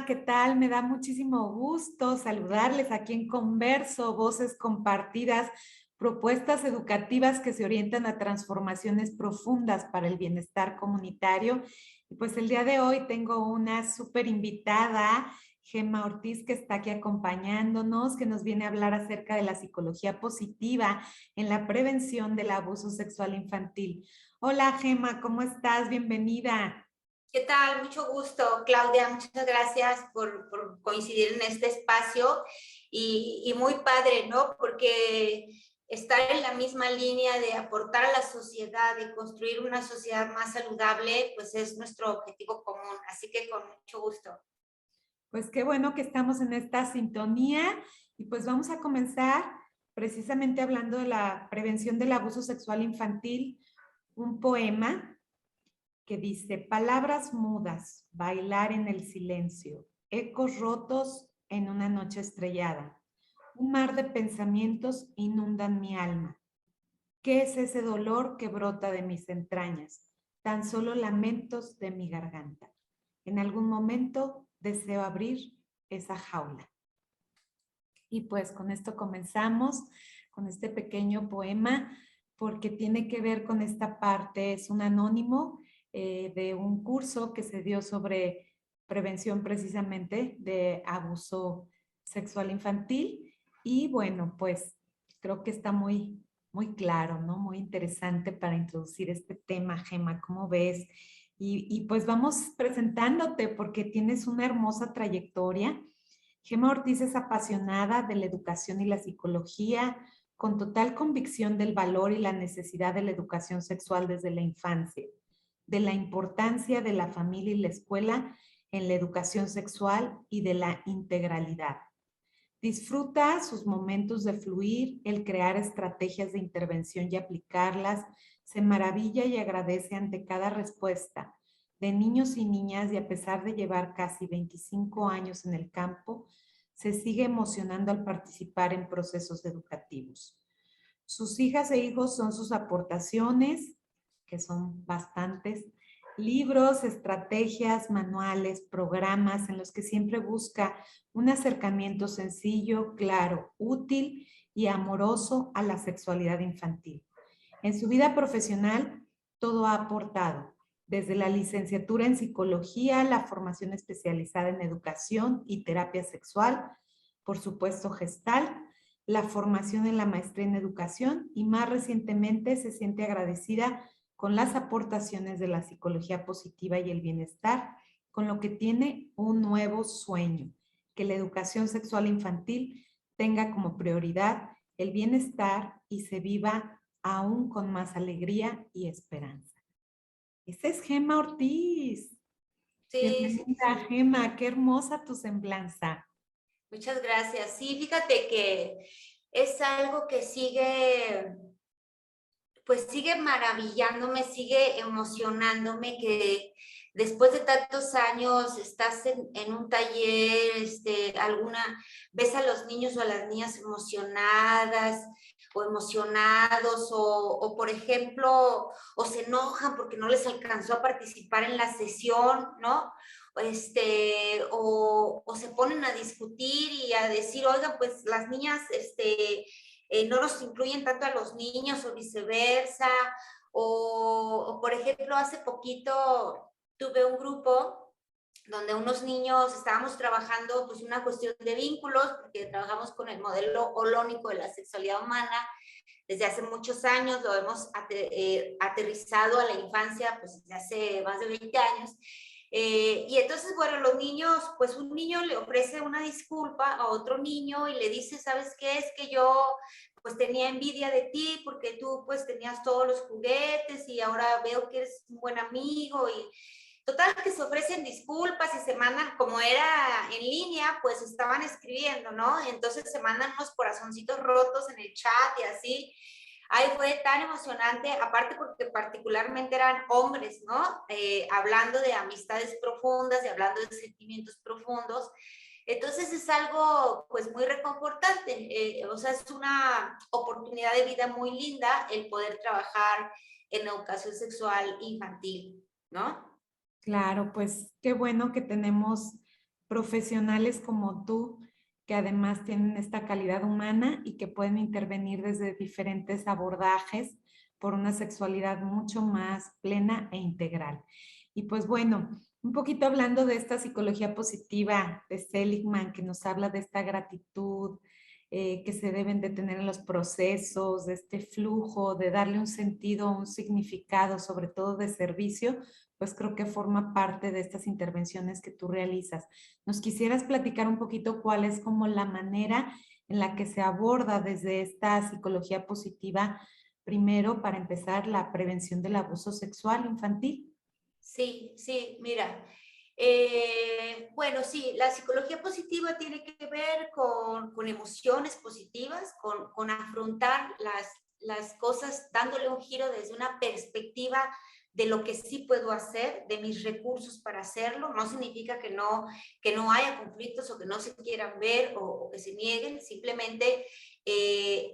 ¿qué tal? Me da muchísimo gusto saludarles aquí en Converso, voces compartidas, propuestas educativas que se orientan a transformaciones profundas para el bienestar comunitario. Y pues el día de hoy tengo una súper invitada, Gemma Ortiz, que está aquí acompañándonos, que nos viene a hablar acerca de la psicología positiva en la prevención del abuso sexual infantil. Hola, Gemma, ¿cómo estás? Bienvenida. ¿Qué tal? Mucho gusto, Claudia. Muchas gracias por coincidir en este espacio y muy padre, ¿no? Porque estar en la misma línea de aportar a la sociedad, de construir una sociedad más saludable, pues es nuestro objetivo común. Así que con mucho gusto. Pues qué bueno que estamos en esta sintonía y pues vamos a comenzar precisamente hablando de la prevención del abuso sexual infantil, un poema que dice: palabras mudas, bailar en el silencio, ecos rotos en una noche estrellada, un mar de pensamientos inundan mi alma. ¿Qué es ese dolor que brota de mis entrañas? Tan solo lamentos de mi garganta. En algún momento deseo abrir esa jaula. Y pues con esto comenzamos, con este pequeño poema, porque tiene que ver con esta parte, es un anónimo de un curso que se dio sobre prevención precisamente de abuso sexual infantil. Y bueno, pues creo que está muy claro, ¿no? Muy interesante para introducir este tema, Gemma, ¿cómo ves? Y pues vamos presentándote porque tienes una hermosa trayectoria. Gemma Ortiz es apasionada de la educación y la psicología, con total convicción del valor y la necesidad de la educación sexual desde la infancia, de la importancia de la familia y la escuela en la educación sexual y de la integralidad. Disfruta sus momentos de fluir, el crear estrategias de intervención y aplicarlas, se maravilla y agradece ante cada respuesta de niños y niñas, y a pesar de llevar casi 25 años en el campo, se sigue emocionando al participar en procesos educativos. Sus hijas e hijos son sus aportaciones, que son bastantes, libros, estrategias, manuales, programas en los que siempre busca un acercamiento sencillo, claro, útil y amoroso a la sexualidad infantil. En su vida profesional, todo ha aportado, desde la licenciatura en psicología, la formación especializada en educación y terapia sexual, por supuesto gestal, la formación en la maestría en educación, y más recientemente se siente agradecida con las aportaciones de la psicología positiva y el bienestar, con lo que tiene un nuevo sueño: que la educación sexual infantil tenga como prioridad el bienestar y se viva aún con más alegría y esperanza. Esa es Gemma Ortiz. Sí, sí, Bienvenida, sí. Gemma, qué hermosa tu semblanza. Muchas gracias. Sí, fíjate que es algo que sigue maravillándome, sigue emocionándome que después de tantos años estás en un taller, ves a los niños o a las niñas emocionadas o emocionados por ejemplo, o se enojan porque no les alcanzó a participar en la sesión, ¿no? O se ponen a discutir y a decir, oigan, pues las niñas, no nos incluyen tanto a los niños o viceversa, o por ejemplo, hace poquito tuve un grupo donde unos niños estábamos trabajando pues una cuestión de vínculos, porque trabajamos con el modelo holónico de la sexualidad humana desde hace muchos años, lo hemos aterrizado a la infancia pues desde hace más de 20 años, y entonces, bueno, los niños, pues un niño le ofrece una disculpa a otro niño y le dice, ¿sabes qué? Es que yo pues tenía envidia de ti porque tú pues tenías todos los juguetes y ahora veo que eres un buen amigo y total que se ofrecen disculpas y se mandan, como era en línea, pues estaban escribiendo, ¿no? Entonces se mandan unos corazoncitos rotos en el chat y así. Ay, fue tan emocionante, aparte porque particularmente eran hombres, ¿no? Hablando de amistades profundas y hablando de sentimientos profundos. Entonces es algo pues muy reconfortante, o sea, es una oportunidad de vida muy linda el poder trabajar en educación sexual infantil, ¿no? Claro, pues qué bueno que tenemos profesionales como tú, que además tienen esta calidad humana y que pueden intervenir desde diferentes abordajes por una sexualidad mucho más plena e integral. Y pues bueno, un poquito hablando de esta psicología positiva de Seligman, que nos habla de esta gratitud que se deben de tener en los procesos, de este flujo, de darle un sentido, un significado, sobre todo de servicio, pues creo que forma parte de estas intervenciones que tú realizas. ¿Nos quisieras platicar un poquito cuál es como la manera en la que se aborda desde esta psicología positiva, primero para empezar la prevención del abuso sexual infantil? Sí, sí, mira. Bueno, sí, la psicología positiva tiene que ver con emociones positivas, con afrontar las cosas dándole un giro desde una perspectiva de lo que sí puedo hacer, de mis recursos para hacerlo. No significa que no haya conflictos o que no se quieran ver o que se nieguen, simplemente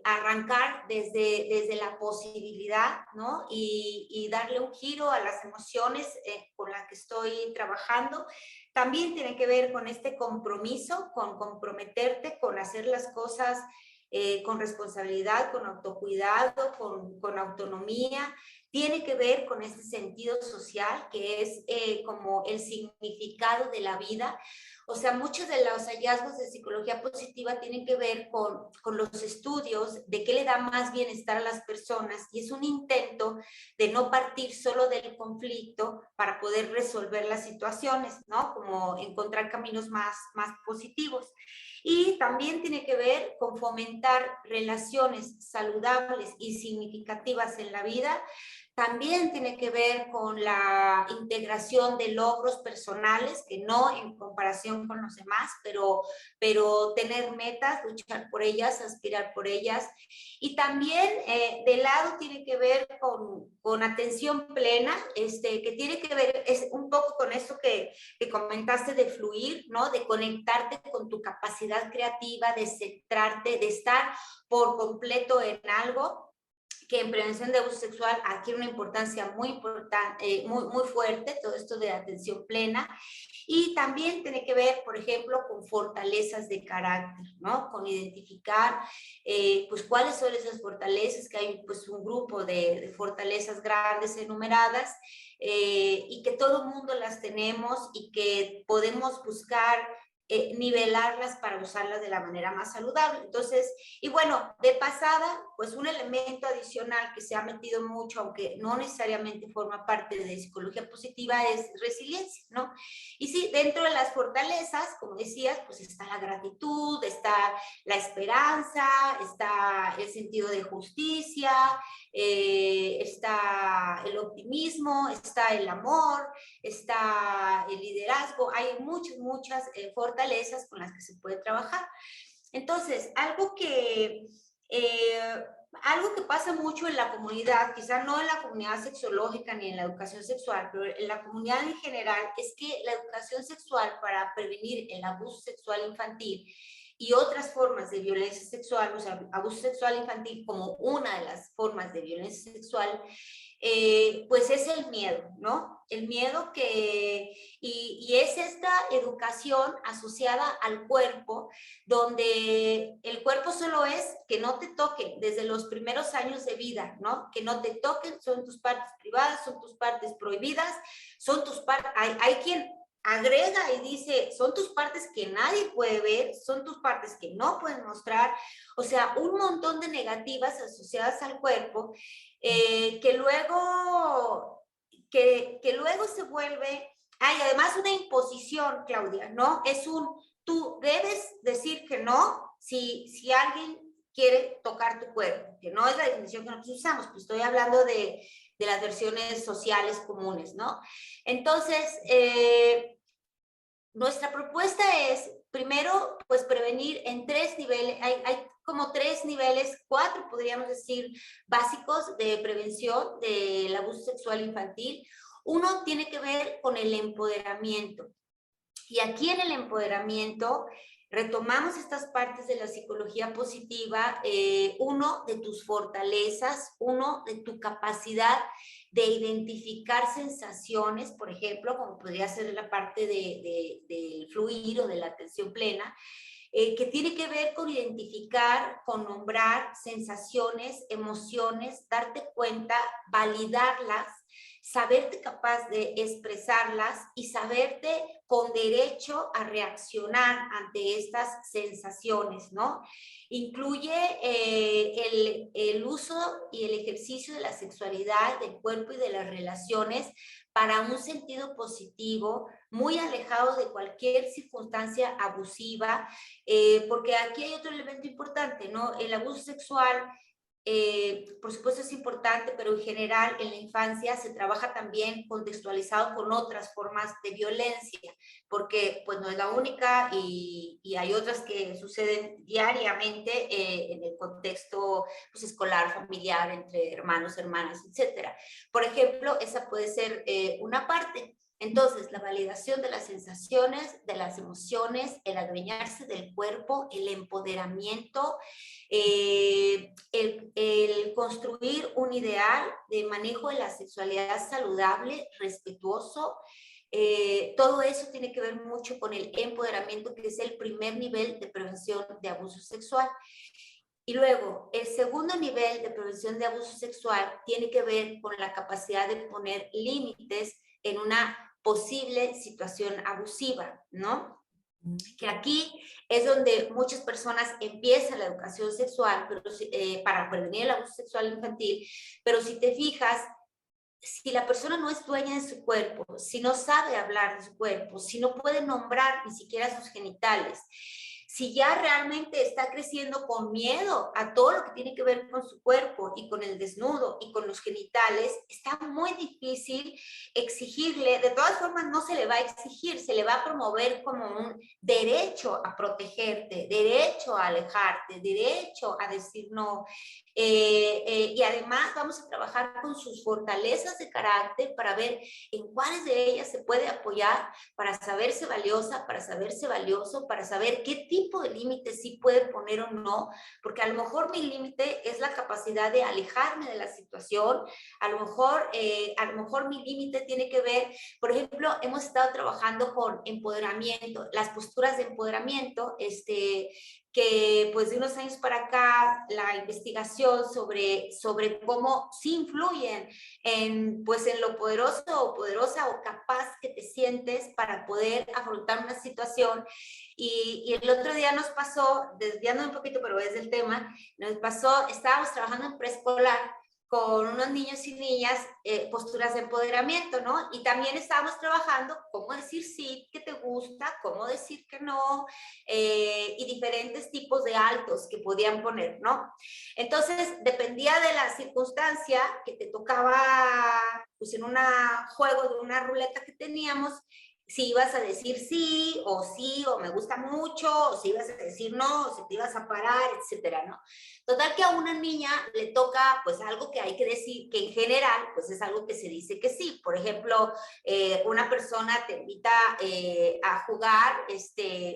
arrancar desde la posibilidad, ¿no? Y darle un giro a las emociones con las que estoy trabajando. También tiene que ver con este compromiso, con comprometerte, con hacer las cosas con responsabilidad, con autocuidado, con autonomía. Tiene que ver con este sentido social que es como el significado de la vida. O sea, muchos de los hallazgos de psicología positiva tienen que ver con los estudios de qué le da más bienestar a las personas, y es un intento de no partir solo del conflicto para poder resolver las situaciones, ¿no? Como encontrar caminos más positivos. Y también tiene que ver con fomentar relaciones saludables y significativas en la vida. También tiene que ver con la integración de logros personales, que no en comparación con los demás, pero tener metas, luchar por ellas, aspirar por ellas. Y también de lado tiene que ver con atención plena, que tiene que ver es un poco con eso que comentaste de fluir, ¿no? De conectarte con tu capacidad creativa, de centrarte, de estar por completo en algo, que en prevención de abuso sexual adquiere una importancia muy importante, muy fuerte, todo esto de atención plena. Y también tiene que ver, por ejemplo, con fortalezas de carácter, ¿no? Con identificar, pues, cuáles son esas fortalezas, que hay, pues, un grupo de fortalezas grandes enumeradas, y que todo mundo las tenemos y que podemos buscar nivelarlas para usarlas de la manera más saludable. Entonces, y bueno, de pasada, pues un elemento adicional que se ha metido mucho, aunque no necesariamente forma parte de psicología positiva, es resiliencia, ¿no? Y sí, dentro de las fortalezas, como decías, pues está la gratitud, está la esperanza, está el sentido de justicia, está el optimismo, está el amor, está el liderazgo. Hay muchas fortalezas con las que se puede trabajar. Entonces, algo que pasa mucho en la comunidad, quizá no en la comunidad sexológica ni en la educación sexual, pero en la comunidad en general, es que la educación sexual para prevenir el abuso sexual infantil y otras formas de violencia sexual, o sea, abuso sexual infantil como una de las formas de violencia sexual, pues es el miedo, ¿no? El miedo y es esta educación asociada al cuerpo, donde el cuerpo solo es que no te toquen desde los primeros años de vida, ¿no? Que no te toquen, son tus partes privadas, son tus partes prohibidas, son tus partes, hay quien agrega y dice, son tus partes que nadie puede ver, son tus partes que no pueden mostrar, o sea, un montón de negativas asociadas al cuerpo, que luego se vuelve, hay además una imposición, Claudia, ¿no? Tú debes decir que no si alguien quiere tocar tu cuerpo, que no es la definición que nosotros usamos, pues estoy hablando de las versiones sociales comunes, ¿no? Entonces, nuestra propuesta es, primero, pues prevenir en 3 niveles, hay como 3 niveles, 4 podríamos decir, básicos de prevención del abuso sexual infantil. Uno tiene que ver con el empoderamiento. Y aquí en el empoderamiento retomamos estas partes de la psicología positiva, uno, de tus fortalezas, uno, de tu capacidad de identificar sensaciones, por ejemplo, como podría ser la parte del fluir o de la atención plena, que tiene que ver con identificar, con nombrar sensaciones, emociones, darte cuenta, validarlas, saberte capaz de expresarlas y saberte con derecho a reaccionar ante estas sensaciones, ¿no? Incluye el uso y el ejercicio de la sexualidad, del cuerpo y de las relaciones para un sentido positivo, muy alejado de cualquier circunstancia abusiva, porque aquí hay otro elemento importante, ¿no? El abuso sexual, por supuesto es importante, pero en general en la infancia se trabaja también contextualizado con otras formas de violencia, porque pues no es la única y hay otras que suceden diariamente en el contexto pues, escolar, familiar, entre hermanos, hermanas, etcétera. Por ejemplo, esa puede ser una parte. Entonces, la validación de las sensaciones, de las emociones, el adueñarse del cuerpo, el empoderamiento, el construir un ideal de manejo de la sexualidad saludable, respetuoso, todo eso tiene que ver mucho con el empoderamiento, que es el primer nivel de prevención de abuso sexual. Y luego, el segundo nivel de prevención de abuso sexual tiene que ver con la capacidad de poner límites en una posible situación abusiva, ¿no? Que aquí es donde muchas personas empiezan la educación sexual pero, para prevenir el abuso sexual infantil, pero si te fijas, si la persona no es dueña de su cuerpo, si no sabe hablar de su cuerpo, si no puede nombrar ni siquiera sus genitales, si ya realmente está creciendo con miedo a todo lo que tiene que ver con su cuerpo y con el desnudo y con los genitales, está muy difícil exigirle. De todas formas no se le va a exigir, se le va a promover como un derecho a protegerte, derecho a alejarte, derecho a decir no. Y además vamos a trabajar con sus fortalezas de carácter para ver en cuáles de ellas se puede apoyar para saberse valiosa, para saberse valioso, para saber qué tipo de límites sí puede poner o no, porque a lo mejor mi límite es la capacidad de alejarme de la situación, a lo mejor mi límite tiene que ver, por ejemplo, hemos estado trabajando con empoderamiento, las posturas de empoderamiento, que pues de unos años para acá la investigación sobre cómo sí influyen pues en lo poderoso o poderosa o capaz que te sientes para poder afrontar una situación. Y el otro día nos pasó, desviando un poquito, pero es del tema, nos pasó, estábamos trabajando en preescolar con unos niños y niñas, posturas de empoderamiento, ¿no? Y también estábamos trabajando cómo decir sí, que te gusta, cómo decir que no, y diferentes tipos de altos que podían poner, ¿no? Entonces, dependía de la circunstancia que te tocaba, pues en un juego de una ruleta que teníamos, si ibas a decir sí, o me gusta mucho, o si ibas a decir no, o si te ibas a parar, etcétera, ¿no? Total que a una niña le toca, pues, algo que hay que decir, que en general, pues, es algo que se dice que sí. Por ejemplo, una persona te invita a jugar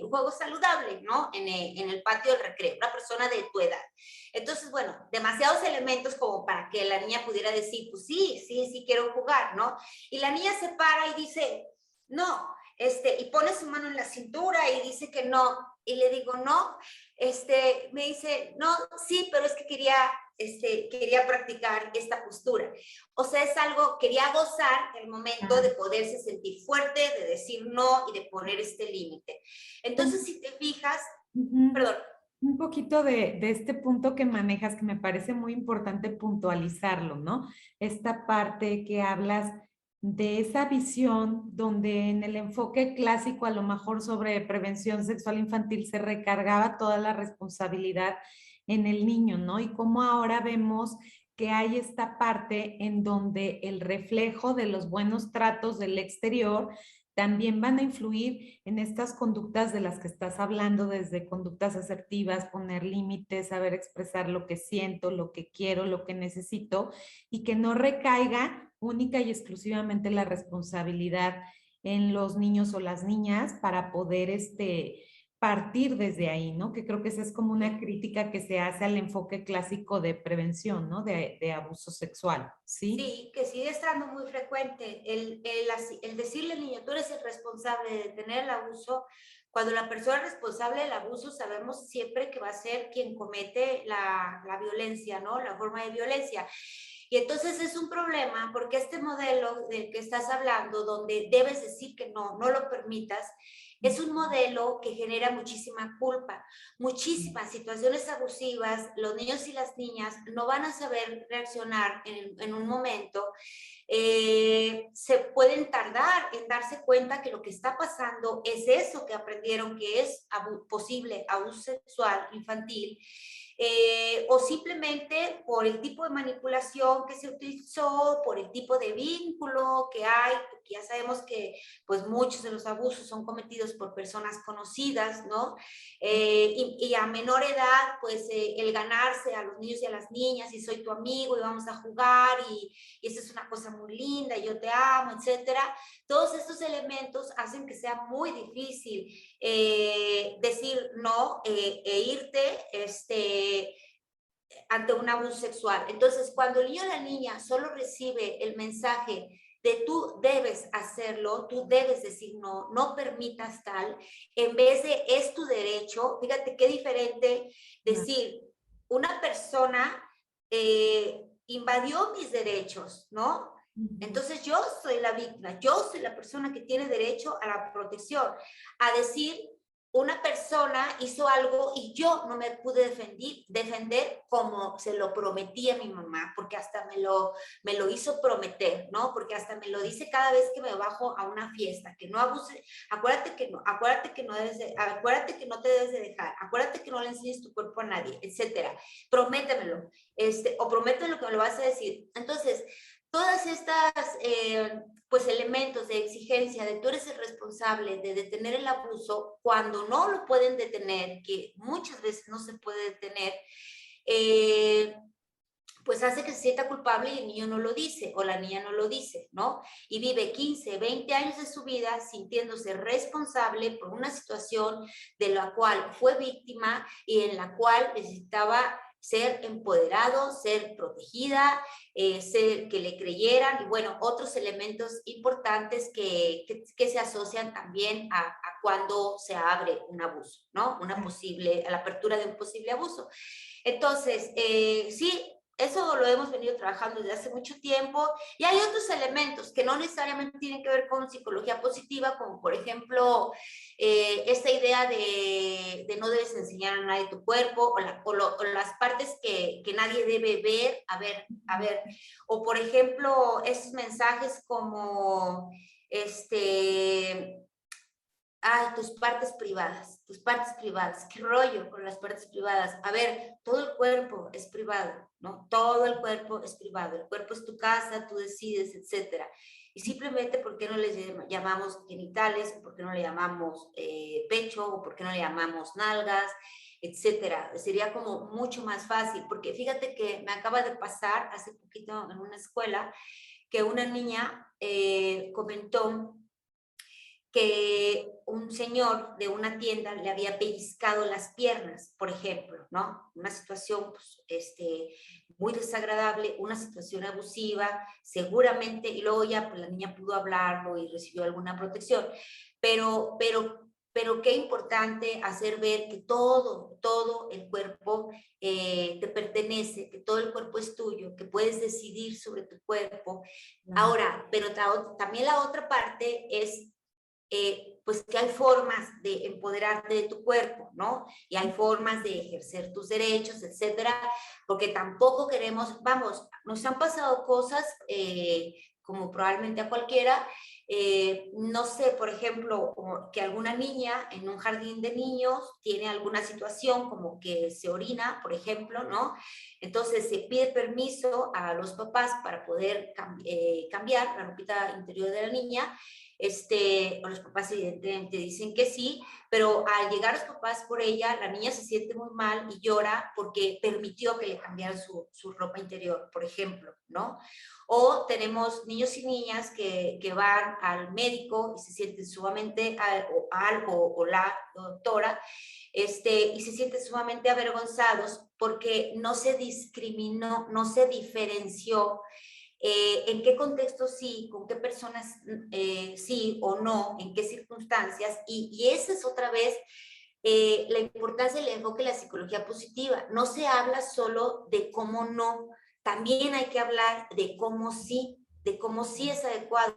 un juego saludable, ¿no? En el patio del recreo, una persona de tu edad. Entonces, bueno, demasiados elementos como para que la niña pudiera decir, pues sí quiero jugar, ¿no? Y la niña se para y dice, no, y pone su mano en la cintura y dice que no. Y le digo, no, me dice, no, sí, pero es que quería practicar esta postura. O sea, es algo, quería gozar el momento de poderse sentir fuerte, de decir no y de poner este límite. Entonces, si te fijas, perdón. Un poquito de este punto que manejas, que me parece muy importante puntualizarlo, ¿no? Esta parte que hablas de esa visión donde en el enfoque clásico a lo mejor sobre prevención sexual infantil se recargaba toda la responsabilidad en el niño, ¿no? Y cómo ahora vemos que hay esta parte en donde el reflejo de los buenos tratos del exterior también van a influir en estas conductas de las que estás hablando, desde conductas asertivas, poner límites, saber expresar lo que siento, lo que quiero, lo que necesito, y que no recaiga única y exclusivamente la responsabilidad en los niños o las niñas para partir desde ahí, ¿no? Que creo que esa es como una crítica que se hace al enfoque clásico de prevención, ¿no? De abuso sexual, ¿sí? Sí, que sigue estando muy frecuente el decirle al niño, tú eres el responsable de detener el abuso, cuando la persona responsable del abuso sabemos siempre que va a ser quien comete la violencia, ¿no? La forma de violencia. Y entonces es un problema porque este modelo del que estás hablando, donde debes decir que no, no lo permitas, es un modelo que genera muchísima culpa, muchísimas situaciones abusivas. Los niños y las niñas no van a saber reaccionar en un momento. Se pueden tardar en darse cuenta que lo que está pasando es eso que aprendieron que es posible abuso sexual infantil. O simplemente por el tipo de manipulación que se utilizó, por el tipo de vínculo que hay, porque ya sabemos que pues muchos de los abusos son cometidos por personas conocidas, ¿no? Y a menor edad, pues el ganarse a los niños y a las niñas, y soy tu amigo y vamos a jugar, y eso es una cosa muy linda, y yo te amo, etcétera. Todos estos elementos hacen que sea muy difícil decir no e irte ante un abuso sexual. Entonces, cuando el niño o la niña solo recibe el mensaje de tú debes hacerlo, tú debes decir no, no permitas tal, en vez de es tu derecho, fíjate qué diferente decir, una persona invadió mis derechos, ¿no? Entonces yo soy la víctima, yo soy la persona que tiene derecho a la protección, a decir, una persona hizo algo y yo no me pude defender como se lo prometí a mi mamá, porque hasta me lo hizo prometer, ¿no? Porque hasta me lo dice cada vez que me bajo a una fiesta, que no abuse, acuérdate que no acuérdate que no te debes de dejar, acuérdate que no le enseñes tu cuerpo a nadie, etcétera. Prométemelo, o prométemelo que me lo vas a decir. Entonces, todas estas pues elementos de exigencia de tú eres el responsable de detener el abuso cuando no lo pueden detener, que muchas veces no se puede detener, pues hace que se sienta culpable y el niño no lo dice o la niña no lo dice, ¿no? Y vive 15, 20 años de su vida sintiéndose responsable por una situación de la cual fue víctima y en la cual necesitaba ser empoderado, ser protegida, ser, que le creyeran y bueno, otros elementos importantes que se asocian también a cuando se abre un abuso, ¿no? A la apertura de un posible abuso. Entonces, sí, eso lo hemos venido trabajando desde hace mucho tiempo y hay otros elementos que no necesariamente tienen que ver con psicología positiva, como por ejemplo esta idea de no debes enseñar a nadie tu cuerpo o las partes que nadie debe ver, a ver, o por ejemplo esos mensajes como ay, tus partes privadas, qué rollo con las partes privadas. A ver, todo el cuerpo es privado, ¿no? Todo el cuerpo es privado, el cuerpo es tu casa, tú decides, etcétera. Y simplemente, ¿por qué no les llamamos genitales? ¿Por qué no le llamamos pecho? ¿O por qué no le llamamos nalgas? Etcétera. Sería como mucho más fácil, porque fíjate que me acaba de pasar hace poquito en una escuela que una niña comentó que un señor de una tienda le había pellizcado las piernas, por ejemplo, ¿no? Una situación pues, muy desagradable, una situación abusiva, seguramente, y luego ya pues, la niña pudo hablarlo y recibió alguna protección, pero qué importante hacer ver que todo el cuerpo te pertenece, que todo el cuerpo es tuyo, que puedes decidir sobre tu cuerpo. Ahora, pero también la otra parte es pues que hay formas de empoderarte de tu cuerpo, ¿no? Y hay formas de ejercer tus derechos, etcétera, porque tampoco queremos, vamos, nos han pasado cosas como probablemente a cualquiera, no sé, por ejemplo, que alguna niña en un jardín de niños tiene alguna situación como que se orina, por ejemplo, ¿no? Entonces se pide permiso a los papás para poder cambiar la ropita interior de la niña, o los papás se evidentemente dicen que sí, pero al llegar los papás por ella, la niña se siente muy mal y llora porque permitió que le cambiaran su ropa interior, por ejemplo, ¿no? O tenemos niños y niñas que van al médico y se sienten sumamente, o la doctora, y se sienten sumamente avergonzados porque no se discriminó, no se diferenció en qué contexto sí, con qué personas sí o no, en qué circunstancias, y esa es otra vez la importancia del enfoque de la psicología positiva. No se habla solo de cómo no, también hay que hablar de cómo sí es adecuado,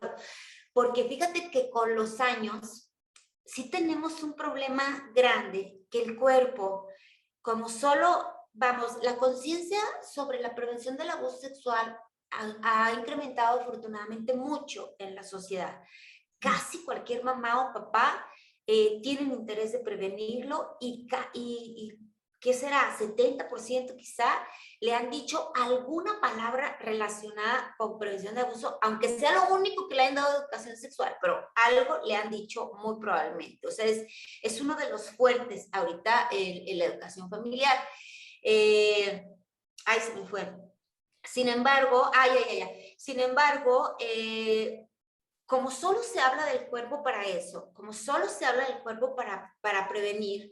porque fíjate que con los años sí tenemos un problema grande, que el cuerpo, como solo, vamos, la conciencia sobre la prevención del abuso sexual ha incrementado afortunadamente mucho en la sociedad. Casi cualquier mamá o papá tienen interés de prevenirlo y ¿qué será? 70% quizá le han dicho alguna palabra relacionada con prevención de abuso, aunque sea lo único que le han dado educación sexual, pero algo le han dicho muy probablemente. O sea, es uno de los fuertes ahorita en la educación familiar. Ay, se me fue. Sin embargo, sin embargo, como solo se habla del cuerpo para eso, como solo se habla del cuerpo para prevenir,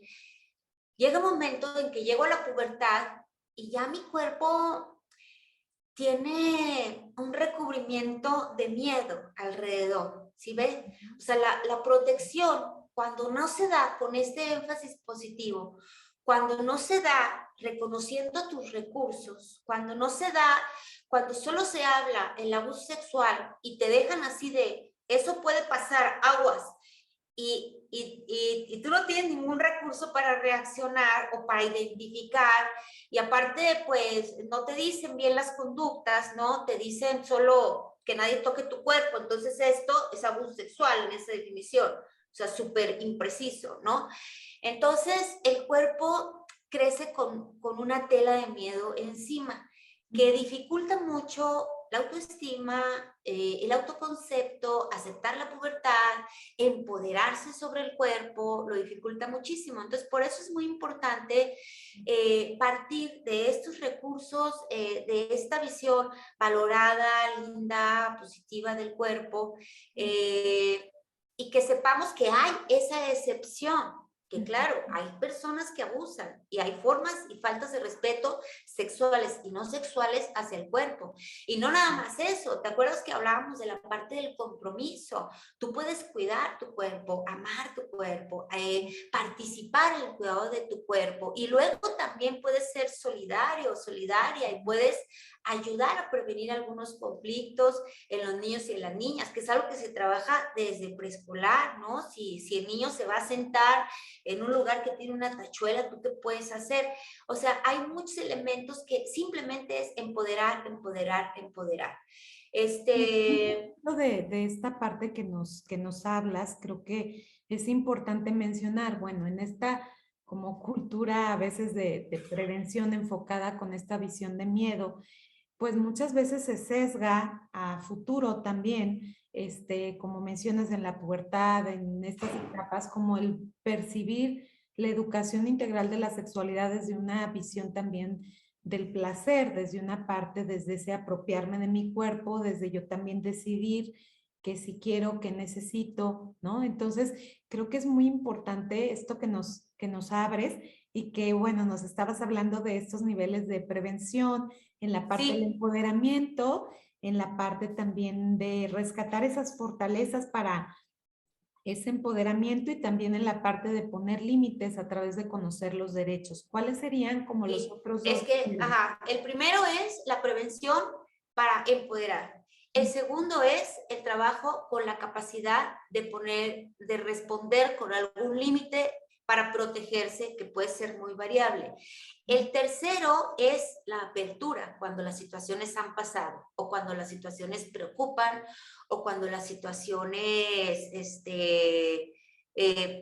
llega un momento en que llego a la pubertad y ya mi cuerpo tiene un recubrimiento de miedo alrededor, ¿sí ves? O sea, la protección, cuando no se da con este énfasis positivo, cuando no se da reconociendo tus recursos, cuando no se da, cuando solo se habla el abuso sexual y te dejan así de, eso puede pasar, aguas, y tú no tienes ningún recurso para reaccionar o para identificar, y aparte, pues, no te dicen bien las conductas, ¿no? Te dicen solo que nadie toque tu cuerpo, entonces esto es abuso sexual en esa definición, o sea, súper impreciso, ¿no? Entonces, el cuerpo crece con una tela de miedo encima, que dificulta mucho la autoestima, el autoconcepto, aceptar la pubertad, empoderarse sobre el cuerpo, lo dificulta muchísimo. Entonces, por eso es muy importante partir de estos recursos, de esta visión valorada, linda, positiva del cuerpo, y que sepamos que hay esa excepción, que claro, hay personas que abusan y hay formas y faltas de respeto sexuales y no sexuales hacia el cuerpo. Y no nada más eso, ¿te acuerdas que hablábamos de la parte del compromiso? Tú puedes cuidar tu cuerpo, amar tu cuerpo, participar en el cuidado de tu cuerpo, y luego también puedes ser solidario, solidaria, y puedes ayudar a prevenir algunos conflictos en los niños y en las niñas, que es algo que se trabaja desde preescolar, ¿no? Si el niño se va a sentar en un lugar que tiene una tachuela, ¿tú qué puedes hacer? O sea, hay muchos elementos que simplemente es empoderar, empoderar, empoderar. De esta parte que nos hablas, creo que es importante mencionar, bueno, en esta como cultura a veces de prevención enfocada con esta visión de miedo, pues muchas veces se sesga a futuro también, como mencionas en la pubertad, en estas etapas, como el percibir la educación integral de la sexualidad desde una visión también del placer, desde una parte, desde ese apropiarme de mi cuerpo, desde yo también decidir que si quiero, que necesito, ¿no? Entonces, creo que es muy importante esto que nos abres y que, bueno, nos estabas hablando de estos niveles de prevención, en la parte del Sí, empoderamiento, en la parte también de rescatar esas fortalezas para ese empoderamiento y también en la parte de poner límites a través de conocer los derechos. ¿Cuáles serían como los sí. otros Es dos que, niveles? ajá, el primero es la prevención para empoderar. El segundo es el trabajo con la capacidad de responder con algún límite para protegerse, que puede ser muy variable. El tercero es la apertura, cuando las situaciones han pasado, o cuando las situaciones preocupan, o cuando las situaciones,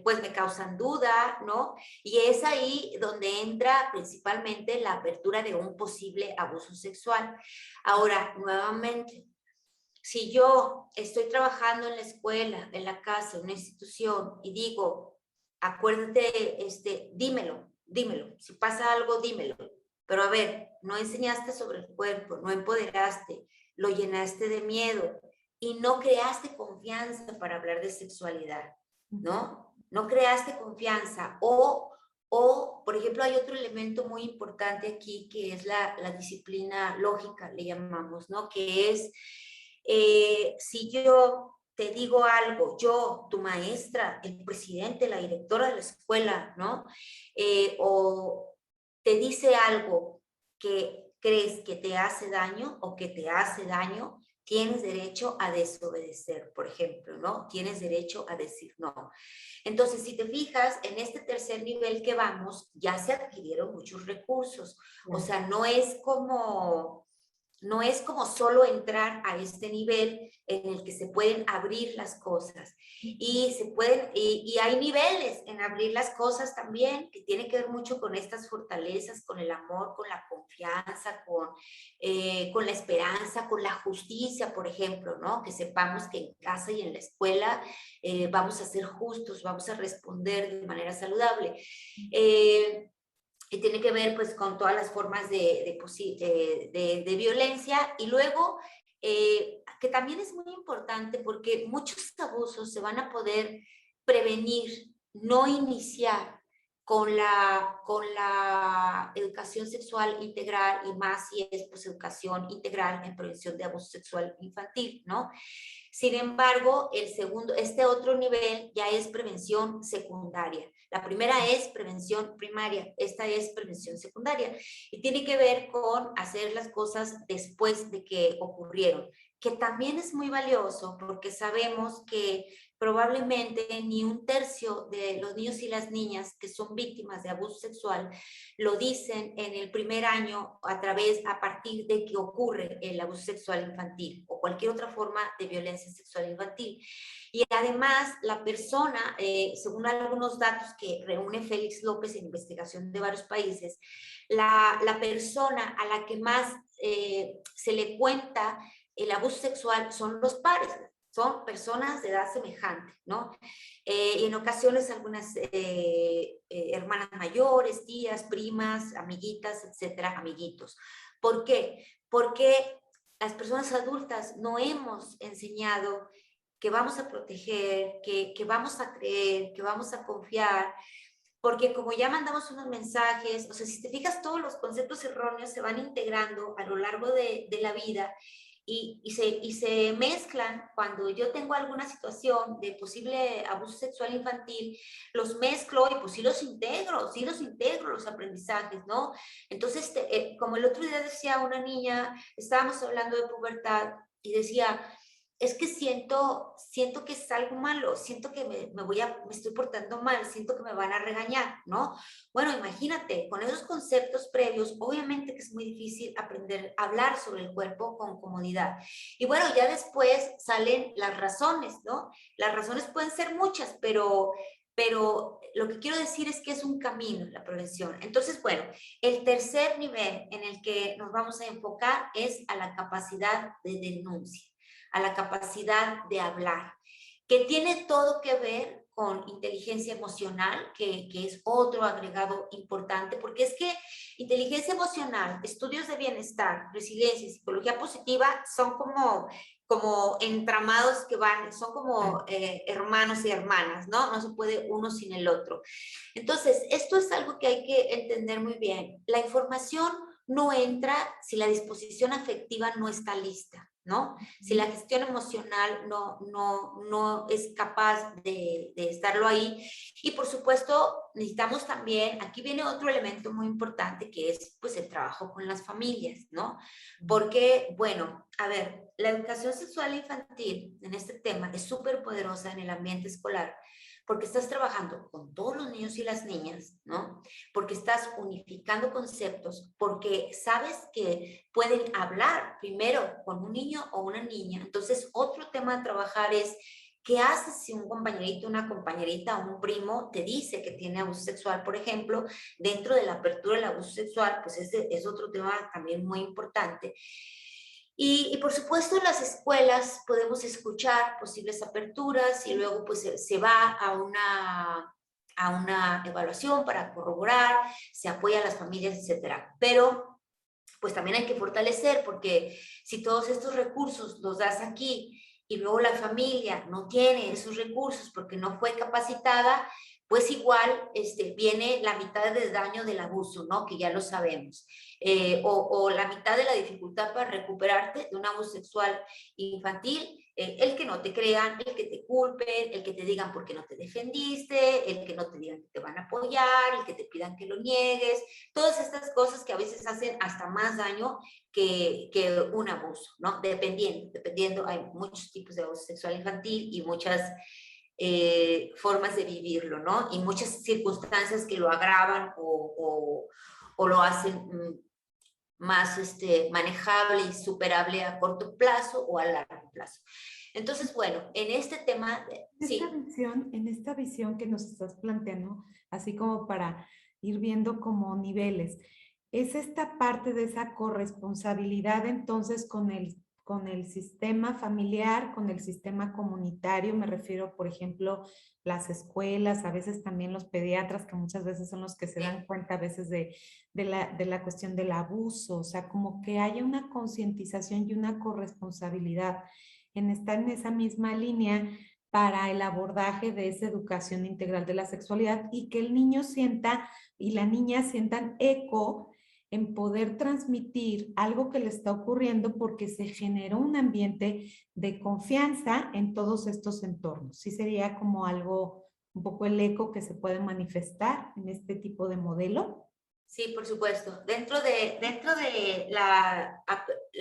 pues me causan duda, ¿no? Y es ahí donde entra principalmente la apertura de un posible abuso sexual. Ahora, nuevamente, si yo estoy trabajando en la escuela, en la casa, en una institución y digo, acuérdate, dímelo, si pasa algo, dímelo. Pero a ver, no enseñaste sobre el cuerpo, no empoderaste, lo llenaste de miedo y no creaste confianza para hablar de sexualidad, ¿no? No creaste confianza por ejemplo, hay otro elemento muy importante aquí que es la disciplina lógica, le llamamos, ¿no? Que es, si yo te digo algo, yo, tu maestra, el presidente, la directora de la escuela, ¿no? O te dice algo que crees que te hace daño o que te hace daño, tienes derecho a desobedecer, por ejemplo, ¿no? Tienes derecho a decir no. Entonces, si te fijas, en este tercer nivel que vamos, ya se adquirieron muchos recursos. O sea, no es como solo entrar a este nivel en el que se pueden abrir las cosas y hay niveles en abrir las cosas también que tiene que ver mucho con estas fortalezas, con el amor, con la confianza, con la esperanza, con la justicia, por ejemplo, ¿no? Que sepamos que en casa y en la escuela vamos a ser justos, vamos a responder de manera saludable. Y tiene que ver pues con todas las formas de violencia y luego que también es muy importante porque muchos abusos se van a poder prevenir, no iniciar con la educación sexual integral y más si es pues educación integral en prevención de abuso sexual infantil, ¿no? Sin embargo, este otro nivel ya es prevención secundaria. La primera es prevención primaria, esta es prevención secundaria y tiene que ver con hacer las cosas después de que ocurrieron, que también es muy valioso porque sabemos que probablemente ni un tercio de los niños y las niñas que son víctimas de abuso sexual lo dicen en el primer año a partir de que ocurre el abuso sexual infantil o cualquier otra forma de violencia sexual infantil. Y además, la persona, según algunos datos que reúne Félix López en investigación de varios países, la persona a la que más se le cuenta el abuso sexual son los pares, son personas de edad semejante, ¿no? Y en ocasiones algunas hermanas mayores, tías, primas, amiguitas, etcétera, amiguitos. ¿Por qué? Porque las personas adultas no hemos enseñado que vamos a proteger, que vamos a creer, que vamos a confiar, porque como ya mandamos unos mensajes, o sea, si te fijas, todos los conceptos erróneos se van integrando a lo largo de la vida y se mezclan cuando yo tengo alguna situación de posible abuso sexual infantil, los mezclo y pues sí los integro los aprendizajes, ¿no? Entonces, como el otro día decía una niña, estábamos hablando de pubertad y decía, es que siento que es algo malo, siento que me estoy portando mal, siento que me van a regañar, ¿no? Bueno, imagínate, con esos conceptos previos, obviamente que es muy difícil aprender a hablar sobre el cuerpo con comodidad. Y bueno, ya después salen las razones, ¿no? Las razones pueden ser muchas, pero lo que quiero decir es que es un camino la prevención. Entonces, bueno, el tercer nivel en el que nos vamos a enfocar es a la capacidad de denuncia, a la capacidad de hablar, que tiene todo que ver con inteligencia emocional, que es otro agregado importante, porque es que inteligencia emocional, estudios de bienestar, resiliencia y psicología positiva son como entramados que son como hermanos y hermanas, ¿no? No se puede uno sin el otro. Entonces, esto es algo que hay que entender muy bien. La información no entra si la disposición afectiva no está lista, ¿no? Si la gestión emocional no es capaz de estarlo ahí. Y por supuesto, necesitamos también, aquí viene otro elemento muy importante que es pues el trabajo con las familias, ¿no? Porque, bueno, a ver, la educación sexual infantil en este tema es súper poderosa en el ambiente escolar porque estás trabajando con todos los niños y las niñas, ¿no? Porque estás unificando conceptos, porque sabes que pueden hablar primero con un niño o una niña. Entonces, otro tema a trabajar es ¿qué haces si un compañerito, una compañerita o un primo te dice que tiene abuso sexual, por ejemplo? Dentro de la apertura del abuso sexual, pues ese es otro tema también muy importante. Y por supuesto en las escuelas podemos escuchar posibles aperturas y luego pues se va a una evaluación para corroborar, se apoya a las familias, etcétera. Pero pues también hay que fortalecer, porque si todos estos recursos los das aquí y luego la familia no tiene esos recursos porque no fue capacitada, pues igual viene la mitad del daño del abuso, ¿no? Que ya lo sabemos. O la mitad de la dificultad para recuperarte de un abuso sexual infantil, el que no te crean, el que te culpen, el que te digan por qué no te defendiste, el que no te digan que te van a apoyar, el que te pidan que lo niegues, todas estas cosas que a veces hacen hasta más daño que un abuso, ¿no? Dependiendo, hay muchos tipos de abuso sexual infantil y muchas formas de vivirlo, ¿no? Y muchas circunstancias que lo agravan o lo hacen más manejable y superable a corto plazo o a largo plazo. Entonces, bueno, en este tema, sí. En esta visión que nos estás planteando, así como para ir viendo como niveles, es esta parte de esa corresponsabilidad entonces con el sistema familiar, con el sistema comunitario, me refiero, por ejemplo, las escuelas, a veces también los pediatras, que muchas veces son los que se dan cuenta a veces de la cuestión del abuso, o sea, como que haya una concientización y una corresponsabilidad en estar en esa misma línea para el abordaje de esa educación integral de la sexualidad y que el niño sienta y la niña sientan eco en poder transmitir algo que le está ocurriendo porque se generó un ambiente de confianza en todos estos entornos. Sí sería como algo, un poco el eco que se puede manifestar en este tipo de modelo. Sí, por supuesto. Dentro de la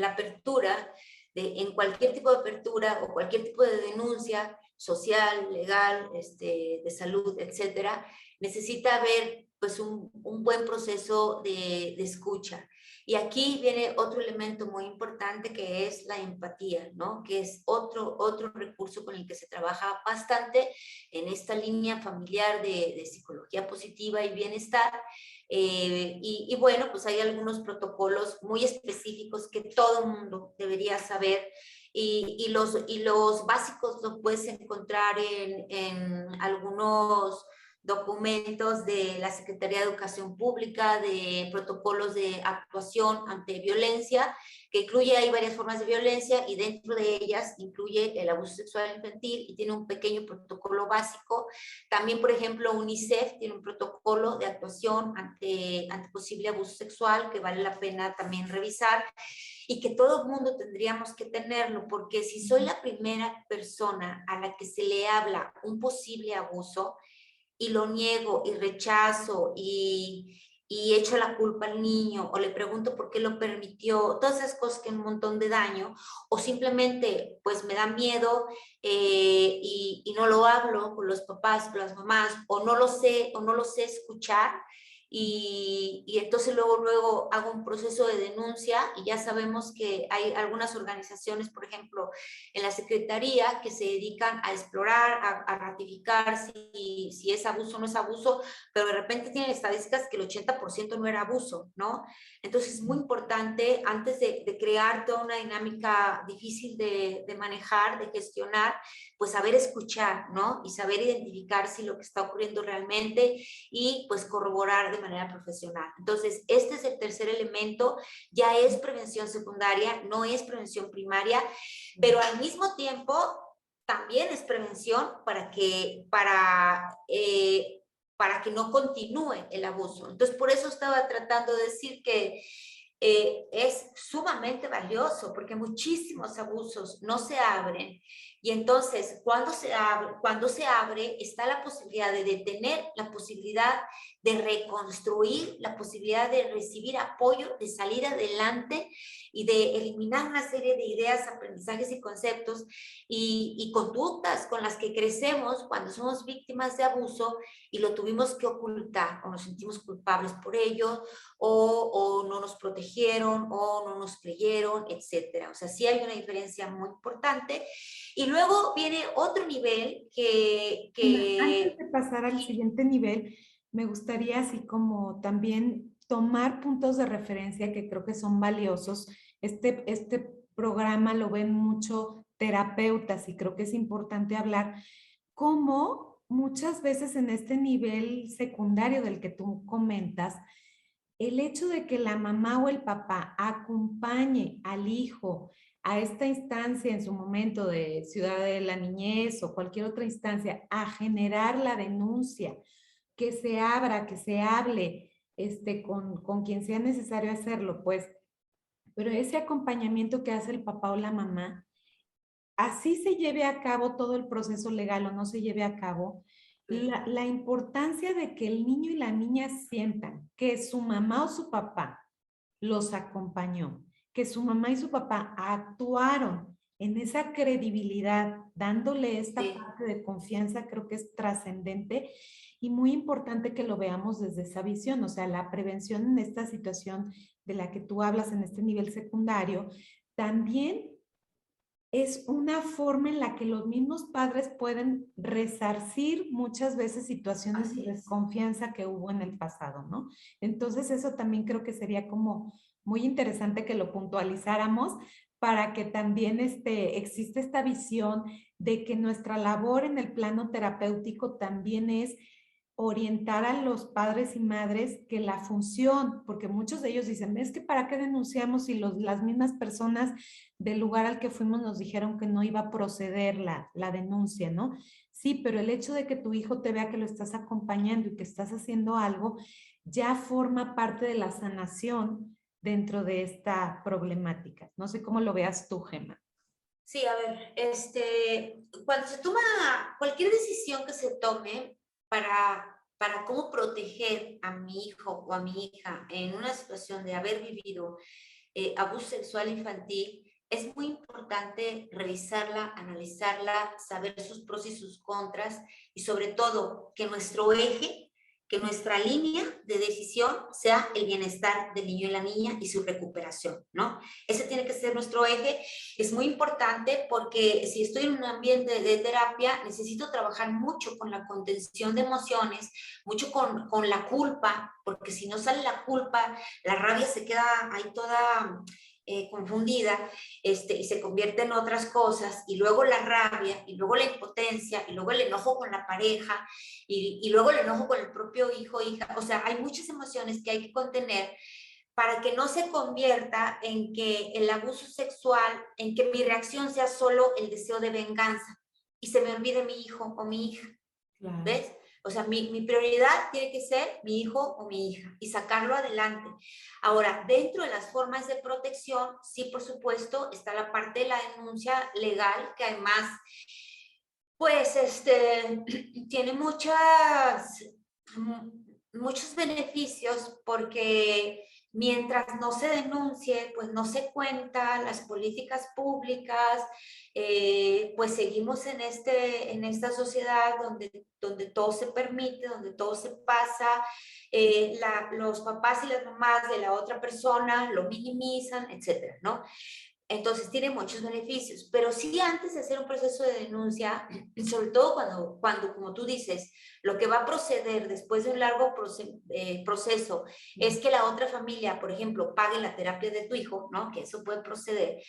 apertura, en cualquier tipo de apertura o cualquier tipo de denuncia social, legal, de salud, etcétera, necesita haber pues un buen proceso de escucha. Y aquí viene otro elemento muy importante que es la empatía, ¿no? Que es otro recurso con el que se trabaja bastante en esta línea familiar de psicología positiva y bienestar. Y bueno, pues hay algunos protocolos muy específicos que todo el mundo debería saber y los básicos los puedes encontrar en algunos documentos de la Secretaría de Educación Pública, de protocolos de actuación ante violencia, que incluye ahí varias formas de violencia y dentro de ellas incluye el abuso sexual infantil y tiene un pequeño protocolo básico. También, por ejemplo, UNICEF tiene un protocolo de actuación ante posible abuso sexual que vale la pena también revisar y que todo el mundo tendríamos que tenerlo, porque si soy la primera persona a la que se le habla un posible abuso, y lo niego y rechazo y echo la culpa al niño o le pregunto por qué lo permitió, todas esas cosas que un montón de daño, o simplemente pues me da miedo y no lo hablo con los papás, con las mamás, o no lo sé escuchar. Y entonces luego hago un proceso de denuncia y ya sabemos que hay algunas organizaciones, por ejemplo, en la Secretaría que se dedican a explorar, a ratificar si es abuso o no es abuso, pero de repente tienen estadísticas que el 80% no era abuso, ¿no? Entonces es muy importante, antes de crear toda una dinámica difícil de manejar, de gestionar, pues saber escuchar, ¿no? Y saber identificar si lo que está ocurriendo realmente y pues corroborar de manera profesional. Entonces, este es el tercer elemento, ya es prevención secundaria, no es prevención primaria, pero al mismo tiempo también es prevención para que no continúe el abuso. Entonces, por eso estaba tratando de decir que es sumamente valioso porque muchísimos abusos no se abren y entonces cuando se abre está la posibilidad de detener, la posibilidad de reconstruir, la posibilidad de recibir apoyo, de salir adelante y de eliminar una serie de ideas, aprendizajes y conceptos y conductas con las que crecemos cuando somos víctimas de abuso y lo tuvimos que ocultar o nos sentimos culpables por ello o no nos protegieron o no nos creyeron, etcétera. O sea, sí hay una diferencia muy importante. Y luego viene otro nivel Antes de pasar al siguiente nivel, me gustaría así como también tomar puntos de referencia que creo que son valiosos. programa lo ven mucho terapeutas y creo que es importante hablar cómo muchas veces en este nivel secundario del que tú comentas, el hecho de que la mamá o el papá acompañe al hijo a esta instancia en su momento de ciudad de la niñez o cualquier otra instancia, a generar la denuncia, que se abra, que se hable con quien sea necesario hacerlo, pues, pero ese acompañamiento que hace el papá o la mamá, así se lleve a cabo todo el proceso legal o no se lleve a cabo, la importancia de que el niño y la niña sientan que su mamá o su papá los acompañó, que su mamá y su papá actuaron en esa credibilidad, dándole esta Sí. parte de confianza, creo que es trascendente y muy importante que lo veamos desde esa visión, o sea, la prevención en esta situación de la que tú hablas en este nivel secundario, también es una forma en la que los mismos padres pueden resarcir muchas veces situaciones de Así es. desconfianza que hubo en el pasado, ¿no? Entonces eso también creo que sería como muy interesante que lo puntualizáramos para que también existe esta visión de que nuestra labor en el plano terapéutico también es orientar a los padres y madres que la función, porque muchos de ellos dicen, es que para qué denunciamos si las mismas personas del lugar al que fuimos nos dijeron que no iba a proceder la denuncia, ¿no? Sí, pero el hecho de que tu hijo te vea que lo estás acompañando y que estás haciendo algo, ya forma parte de la sanación dentro de esta problemática. No sé cómo lo veas tú, Gemma. Sí, a ver, cuando se toma cualquier decisión que se tome para cómo proteger a mi hijo o a mi hija en una situación de haber vivido abuso sexual infantil, es muy importante revisarla, analizarla, saber sus pros y sus contras y sobre todo que nuestro eje, que nuestra línea de decisión sea el bienestar del niño y la niña y su recuperación, ¿no? Ese tiene que ser nuestro eje. Es muy importante porque si estoy en un ambiente de terapia, necesito trabajar mucho con la contención de emociones, mucho con la culpa, porque si no sale la culpa, la rabia se queda ahí toda confundida y se convierte en otras cosas, y luego la rabia, y luego la impotencia, y luego el enojo con la pareja, y luego el enojo con el propio hijo o hija. O sea, hay muchas emociones que hay que contener para que no se convierta en que el abuso sexual, en que mi reacción sea solo el deseo de venganza y se me olvide mi hijo o mi hija. Claro. ¿Ves? O sea, mi prioridad tiene que ser mi hijo o mi hija y sacarlo adelante. Ahora, dentro de las formas de protección, sí, por supuesto, está la parte de la denuncia legal, que además, pues, tiene muchos beneficios porque mientras no se denuncie, pues no se cuenta las políticas públicas, pues seguimos en esta sociedad donde todo se permite, donde todo se pasa, los papás y las mamás de la otra persona lo minimizan, etcétera, ¿no? Entonces tiene muchos beneficios, pero sí antes de hacer un proceso de denuncia, sobre todo cuando como tú dices, lo que va a proceder después de un largo proceso es que la otra familia, por ejemplo, pague la terapia de tu hijo, ¿no? Que eso puede proceder.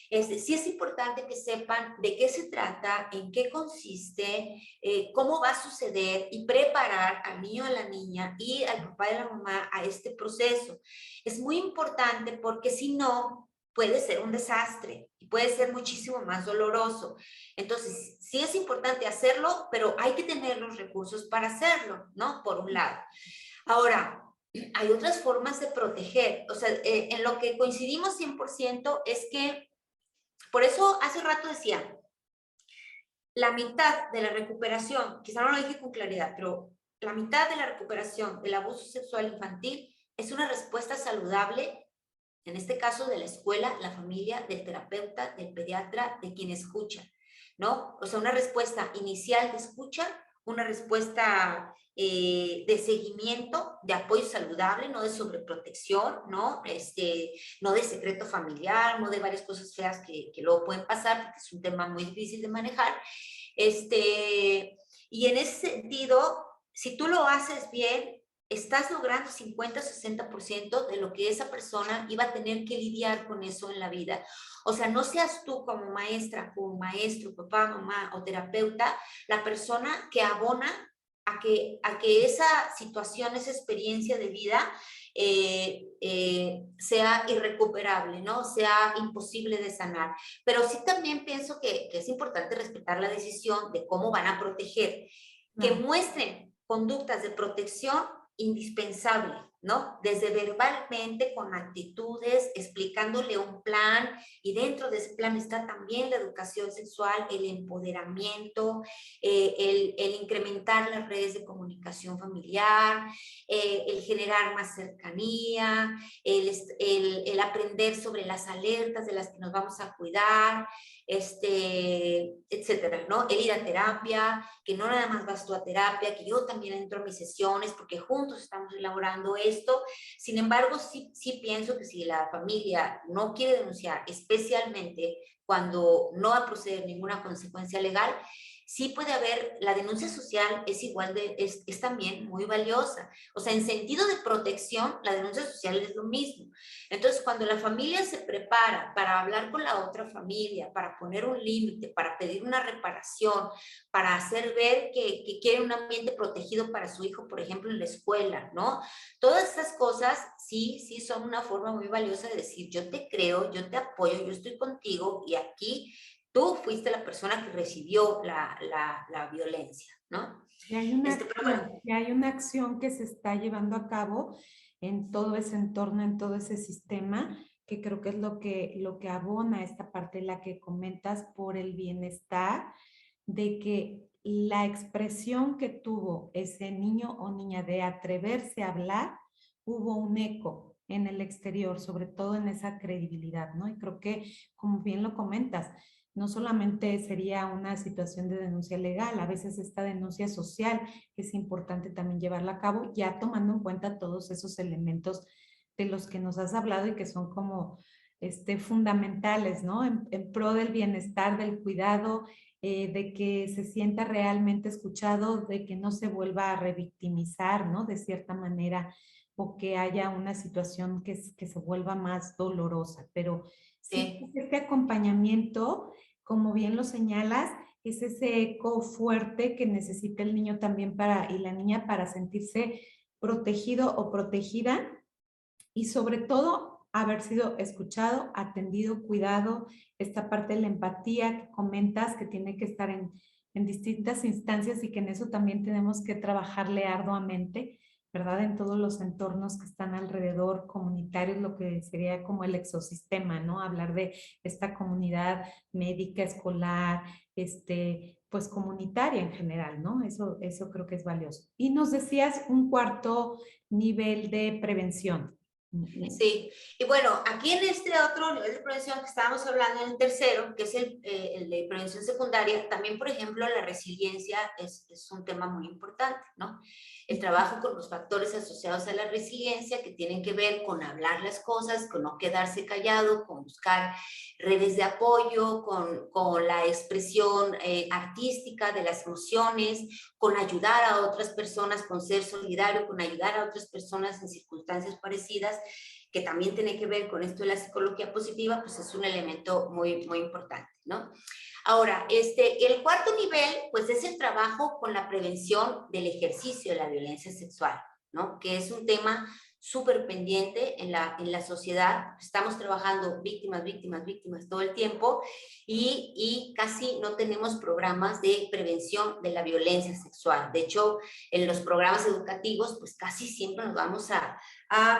Sí es importante que sepan de qué se trata, en qué consiste, cómo va a suceder y preparar al niño, a la niña y al papá y a la mamá a este proceso. Es muy importante porque si no, puede ser un desastre y puede ser muchísimo más doloroso. Entonces, sí es importante hacerlo, pero hay que tener los recursos para hacerlo, ¿no? Por un lado. Ahora, hay otras formas de proteger. O sea, en lo que coincidimos 100% es que, por eso hace rato decía, la mitad de la recuperación, quizá no lo dije con claridad, pero la mitad de la recuperación del abuso sexual infantil es una respuesta saludable, en este caso de la escuela, la familia, del terapeuta, del pediatra, de quien escucha, ¿no? O sea, una respuesta inicial de escucha, una respuesta de seguimiento, de apoyo saludable, no de sobreprotección, ¿no? No de secreto familiar, no de varias cosas feas que luego pueden pasar, porque es un tema muy difícil de manejar. Y en ese sentido, si tú lo haces bien, estás logrando 50-60% de lo que esa persona iba a tener que lidiar con eso en la vida. O sea, no seas tú como maestra, como maestro, papá, mamá o terapeuta, la persona que abona a que esa situación, esa experiencia de vida sea irrecuperable, ¿no? Sea imposible de sanar. Pero sí también pienso que es importante respetar la decisión de cómo van a proteger, que Claro. muestren conductas de protección indispensable, ¿no? Desde verbalmente, con actitudes, explicándole un plan, y dentro de ese plan está también la educación sexual, el empoderamiento, el incrementar las redes de comunicación familiar, el generar más cercanía, el aprender sobre las alertas de las que nos vamos a cuidar, etcétera, ¿no? El ir a terapia, que no nada más vas tú a terapia, que yo también entro a mis sesiones porque juntos estamos elaborando esto. Sin embargo, sí pienso que si la familia no quiere denunciar, especialmente cuando no va a proceder ninguna consecuencia legal, sí puede haber, la denuncia social es igual de, es también muy valiosa. O sea, en sentido de protección, la denuncia social es lo mismo. Entonces, cuando la familia se prepara para hablar con la otra familia, para poner un límite, para pedir una reparación, para hacer ver que quiere un ambiente protegido para su hijo, por ejemplo, en la escuela, ¿no? Todas estas cosas sí son una forma muy valiosa de decir, yo te creo, yo te apoyo, yo estoy contigo y aquí tú fuiste la persona que recibió la violencia, ¿no? Y hay una Pero bueno, acción, y hay una acción que se está llevando a cabo en todo ese entorno, en todo ese sistema, que creo que es lo que abona esta parte, la que comentas por el bienestar, de que la expresión que tuvo ese niño o niña de atreverse a hablar, hubo un eco en el exterior, sobre todo en esa credibilidad, ¿no? Y creo que, como bien lo comentas, no solamente sería una situación de denuncia legal, a veces esta denuncia social es importante también llevarla a cabo, ya tomando en cuenta todos esos elementos de los que nos has hablado y que son como fundamentales, ¿no? En pro del bienestar, del cuidado, de que se sienta realmente escuchado, de que no se vuelva a revictimizar, ¿no? De cierta manera, o que haya una situación que se vuelva más dolorosa. Pero sí, sí. este acompañamiento, como bien lo señalas, es ese eco fuerte que necesita el niño también para, y la niña para sentirse protegido o protegida y sobre todo haber sido escuchado, atendido, cuidado, esta parte de la empatía que comentas que tiene que estar en distintas instancias y que en eso también tenemos que trabajarle arduamente, ¿verdad? En todos los entornos que están alrededor, comunitarios, lo que sería como el ecosistema, ¿no? Hablar de esta comunidad médica, escolar, pues comunitaria en general, ¿no? Eso creo que es valioso. Y nos decías un cuarto nivel de prevención. Sí, y bueno, aquí en este otro nivel de prevención que estábamos hablando, en el tercero, que es el de prevención secundaria, también, por ejemplo, la resiliencia es un tema muy importante, ¿no? El trabajo con los factores asociados a la resiliencia que tienen que ver con hablar las cosas, con no quedarse callado, con buscar redes de apoyo, con la expresión artística de las emociones, con ayudar a otras personas, con ser solidario, con ayudar a otras personas en circunstancias parecidas, que también tiene que ver con esto de la psicología positiva, pues es un elemento muy importante, ¿no? Ahora, el cuarto nivel, pues es el trabajo con la prevención del ejercicio de la violencia sexual, ¿no? Que es un tema súper pendiente en la sociedad. Estamos trabajando víctimas todo el tiempo y casi no tenemos programas de prevención de la violencia sexual. De hecho, en los programas educativos, pues casi siempre nos vamos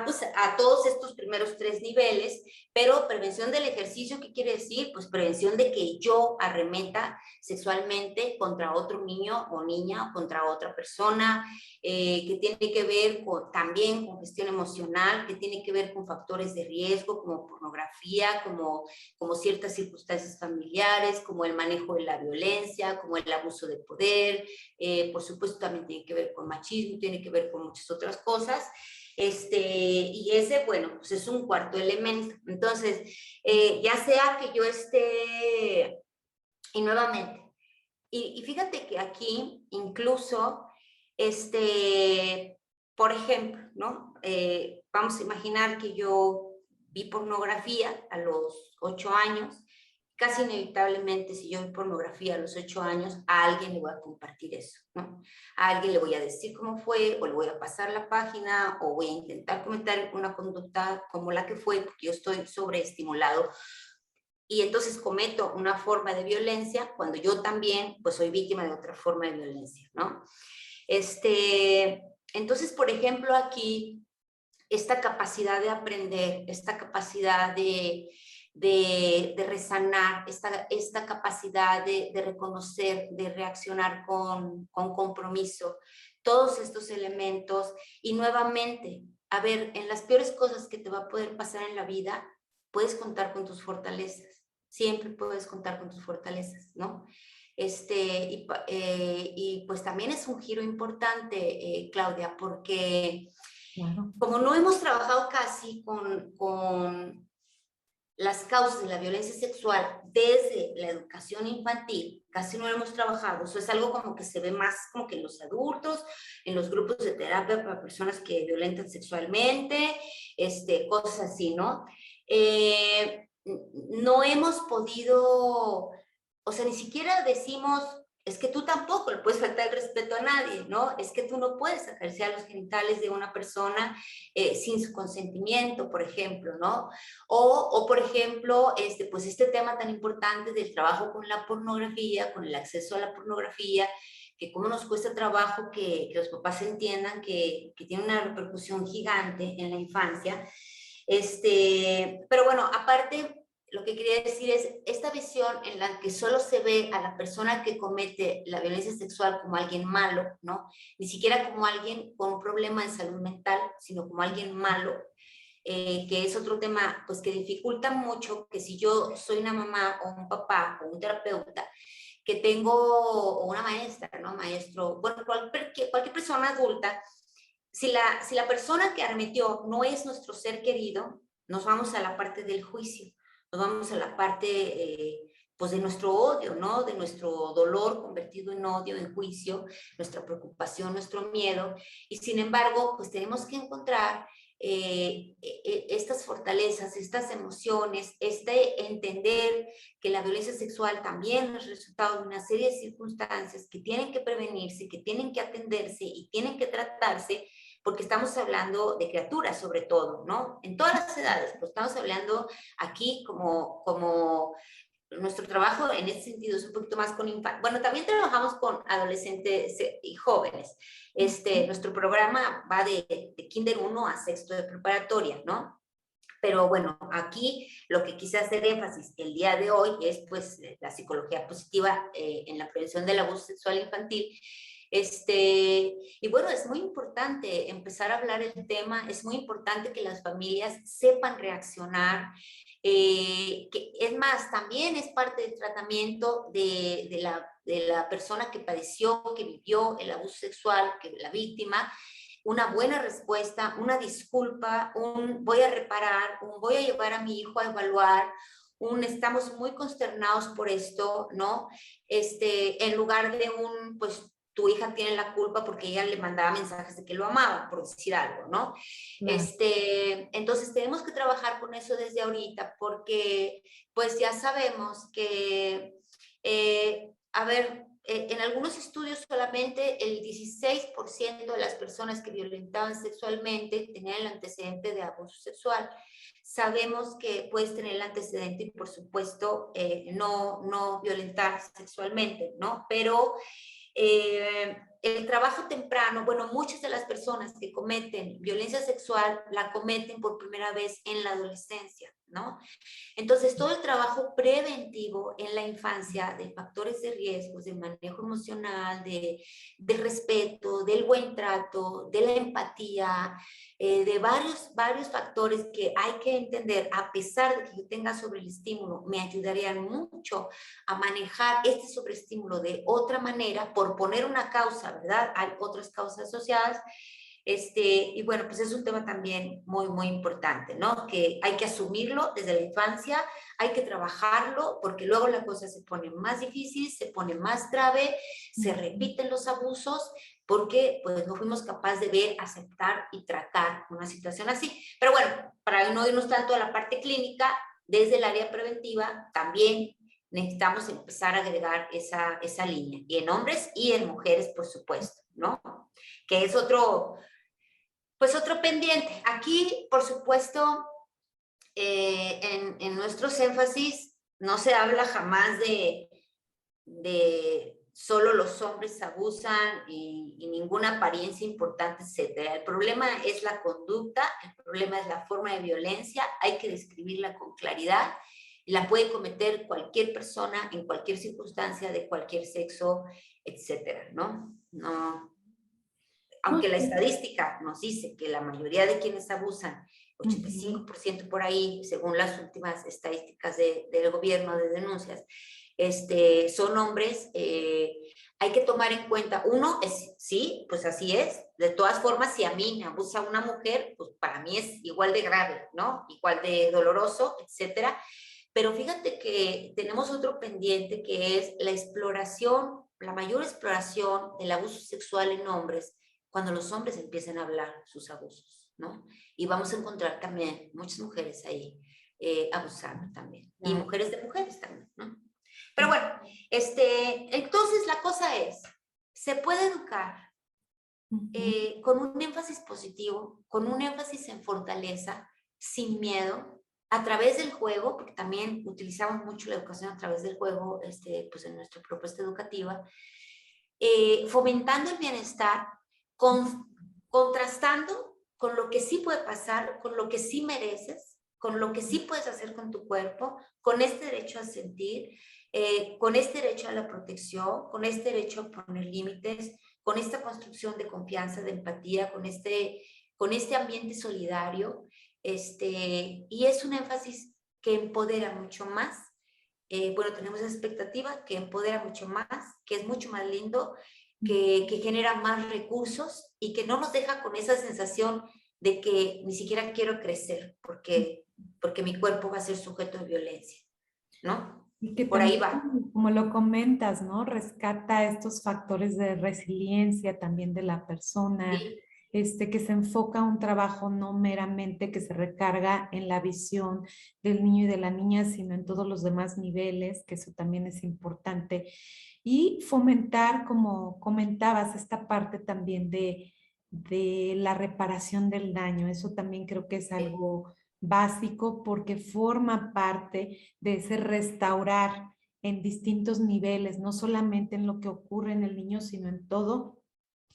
pues, a todos estos primeros tres niveles, pero prevención del ejercicio, ¿qué quiere decir? Pues prevención de que yo arremeta sexualmente contra otro niño o niña o contra otra persona, que tiene que ver también con gestión emocional, que tiene que ver con factores de riesgo como pornografía, como ciertas circunstancias familiares, como el manejo de la violencia, como el abuso de poder, por supuesto también tiene que ver con machismo, tiene que ver con muchas otras cosas. Y ese, bueno, pues es un cuarto elemento. Entonces, ya sea que yo esté, y nuevamente, y fíjate que aquí incluso, por ejemplo, ¿no? Vamos a imaginar que yo vi pornografía a los 8 años. Casi inevitablemente, si yo vi pornografía a los 8 años, a alguien le voy a compartir eso, ¿no? A alguien le voy a decir cómo fue, o le voy a pasar la página, o voy a intentar comentar una conducta como la que fue, porque yo estoy sobreestimulado. Y entonces cometo una forma de violencia cuando yo también, pues, soy víctima de otra forma de violencia, ¿no? Entonces, por ejemplo, aquí, esta capacidad de aprender, esta capacidad de resanar, esta capacidad de reconocer, de reaccionar con compromiso, todos estos elementos. Y nuevamente, a ver, en las peores cosas que te va a poder pasar en la vida, puedes contar con tus fortalezas. Siempre puedes contar con tus fortalezas, ¿no? Y pues también es un giro importante, Claudia, porque Claro. como no hemos trabajado casi con las causas de la violencia sexual desde la educación infantil, casi no hemos trabajado. Eso es algo como que se ve más como que en los adultos, en los grupos de terapia para personas que violentan sexualmente, cosas así, ¿no? No hemos podido, o sea, ni siquiera decimos, es que tú tampoco le puedes faltar el respeto a nadie, ¿no? Es que tú no puedes acariciar los genitales de una persona sin su consentimiento, por ejemplo, ¿no? O por ejemplo, pues este tema tan importante del trabajo con la pornografía, con el acceso a la pornografía, que cómo nos cuesta trabajo que los papás entiendan que tiene una repercusión gigante en la infancia. Pero bueno, aparte, lo que quería decir es esta visión en la que solo se ve a la persona que comete la violencia sexual como alguien malo, ¿no? Ni siquiera como alguien con un problema de salud mental, sino como alguien malo, que es otro tema pues que dificulta mucho que si yo soy una mamá o un papá o un terapeuta que tengo, o una maestra, ¿no? Maestro, bueno, cualquier persona adulta, si la persona que arremetió no es nuestro ser querido, nos vamos a la parte del juicio, nos vamos a la parte pues de nuestro odio, ¿no? De nuestro dolor convertido en odio, en juicio, nuestra preocupación, nuestro miedo. Y sin embargo, pues tenemos que encontrar estas fortalezas, estas emociones, entender que la violencia sexual también es resultado de una serie de circunstancias que tienen que prevenirse, que tienen que atenderse y tienen que tratarse, porque estamos hablando de criaturas sobre todo, ¿no? En todas las edades, pero estamos hablando aquí como nuestro trabajo en ese sentido es un poquito más con infantes. Bueno, también trabajamos con adolescentes y jóvenes. Nuestro programa va de Kinder 1 a sexto de preparatoria, ¿no? Pero bueno, aquí lo que quise hacer énfasis el día de hoy es pues la psicología positiva en la prevención del abuso sexual infantil. Y bueno, es muy importante empezar a hablar el tema, es muy importante que las familias sepan reaccionar, que es más, también es parte del tratamiento de la persona que padeció, que vivió el abuso sexual, que la víctima, una buena respuesta, una disculpa, un voy a reparar, un voy a llevar a mi hijo a evaluar, un estamos muy consternados por esto, ¿no? En lugar de un, pues tu hija tiene la culpa porque ella le mandaba mensajes de que lo amaba, por decir algo, ¿no? Claro. Entonces tenemos que trabajar con eso desde ahorita porque pues ya sabemos que, a ver, en algunos estudios solamente el 16% de las personas que violentaban sexualmente tenían el antecedente de abuso sexual. Sabemos que puedes tener el antecedente y por supuesto no violentar sexualmente, ¿no? Pero el trabajo temprano, bueno, muchas de las personas que cometen violencia sexual la cometen por primera vez en la adolescencia, ¿no? Entonces, todo el trabajo preventivo en la infancia de factores de riesgos, de manejo emocional, de respeto, del buen trato, de la empatía, de varios factores que hay que entender, a pesar de que yo tenga sobre el estímulo, me ayudarían mucho a manejar este sobreestímulo de otra manera, por poner una causa, ¿verdad? Hay otras causas asociadas. Y bueno, pues es un tema también muy, muy importante, ¿no? Que hay que asumirlo desde la infancia, hay que trabajarlo, porque luego la cosa se pone más difícil, se pone más grave, se repiten los abusos, porque pues no fuimos capaces de ver, aceptar y tratar una situación así. Pero bueno, para no irnos tanto a la parte clínica, desde el área preventiva también necesitamos empezar a agregar esa línea, y en hombres y en mujeres, por supuesto, ¿no? Que es otro, pues otro pendiente. Aquí, por supuesto, en nuestros énfasis no se habla jamás de solo los hombres abusan y ninguna apariencia importante, etcétera. El problema es la conducta, el problema es la forma de violencia, hay que describirla con claridad, la puede cometer cualquier persona en cualquier circunstancia, de cualquier sexo, etcétera, ¿no? No, No, aunque la sí. estadística nos dice que la mayoría de quienes abusan, 85% por ahí, según las últimas estadísticas del gobierno de denuncias, son hombres, hay que tomar en cuenta, uno, es, sí, pues así es, de todas formas, si a mí me abusa una mujer, pues para mí es igual de grave, ¿no? Igual de doloroso, etcétera. Pero fíjate que tenemos otro pendiente que es la exploración, la mayor exploración del abuso sexual en hombres, cuando los hombres empiezan a hablar sus abusos, ¿no? Y vamos a encontrar también muchas mujeres ahí abusando también, y Claro. mujeres de mujeres también, ¿no? Pero bueno, entonces la cosa es, se puede educar con un énfasis positivo, con un énfasis en fortaleza, sin miedo, a través del juego, porque también utilizamos mucho la educación a través del juego, pues en nuestra propuesta educativa, fomentando el bienestar, contrastando con lo que sí puede pasar, con lo que sí mereces, con lo que sí puedes hacer con tu cuerpo, con este derecho a sentir, con este derecho a la protección, con este derecho a poner límites, con esta construcción de confianza, de empatía, con este ambiente solidario, y es un énfasis que empodera mucho más. Bueno, tenemos esa expectativa que empodera mucho más, que es mucho más lindo, que genera más recursos y que no nos deja con esa sensación de que ni siquiera quiero crecer porque mi cuerpo va a ser sujeto de violencia, ¿no? Y que Por ahí también, va. como lo comentas, ¿no? Rescata estos factores de resiliencia también de la persona, Sí, que se enfoca a un trabajo no meramente que se recarga en la visión del niño y de la niña, sino en todos los demás niveles, que eso también es importante. Y fomentar, como comentabas, esta parte también de la reparación del daño. Eso también creo que es sí. algo básico porque forma parte de ese restaurar en distintos niveles, no solamente en lo que ocurre en el niño, sino en todo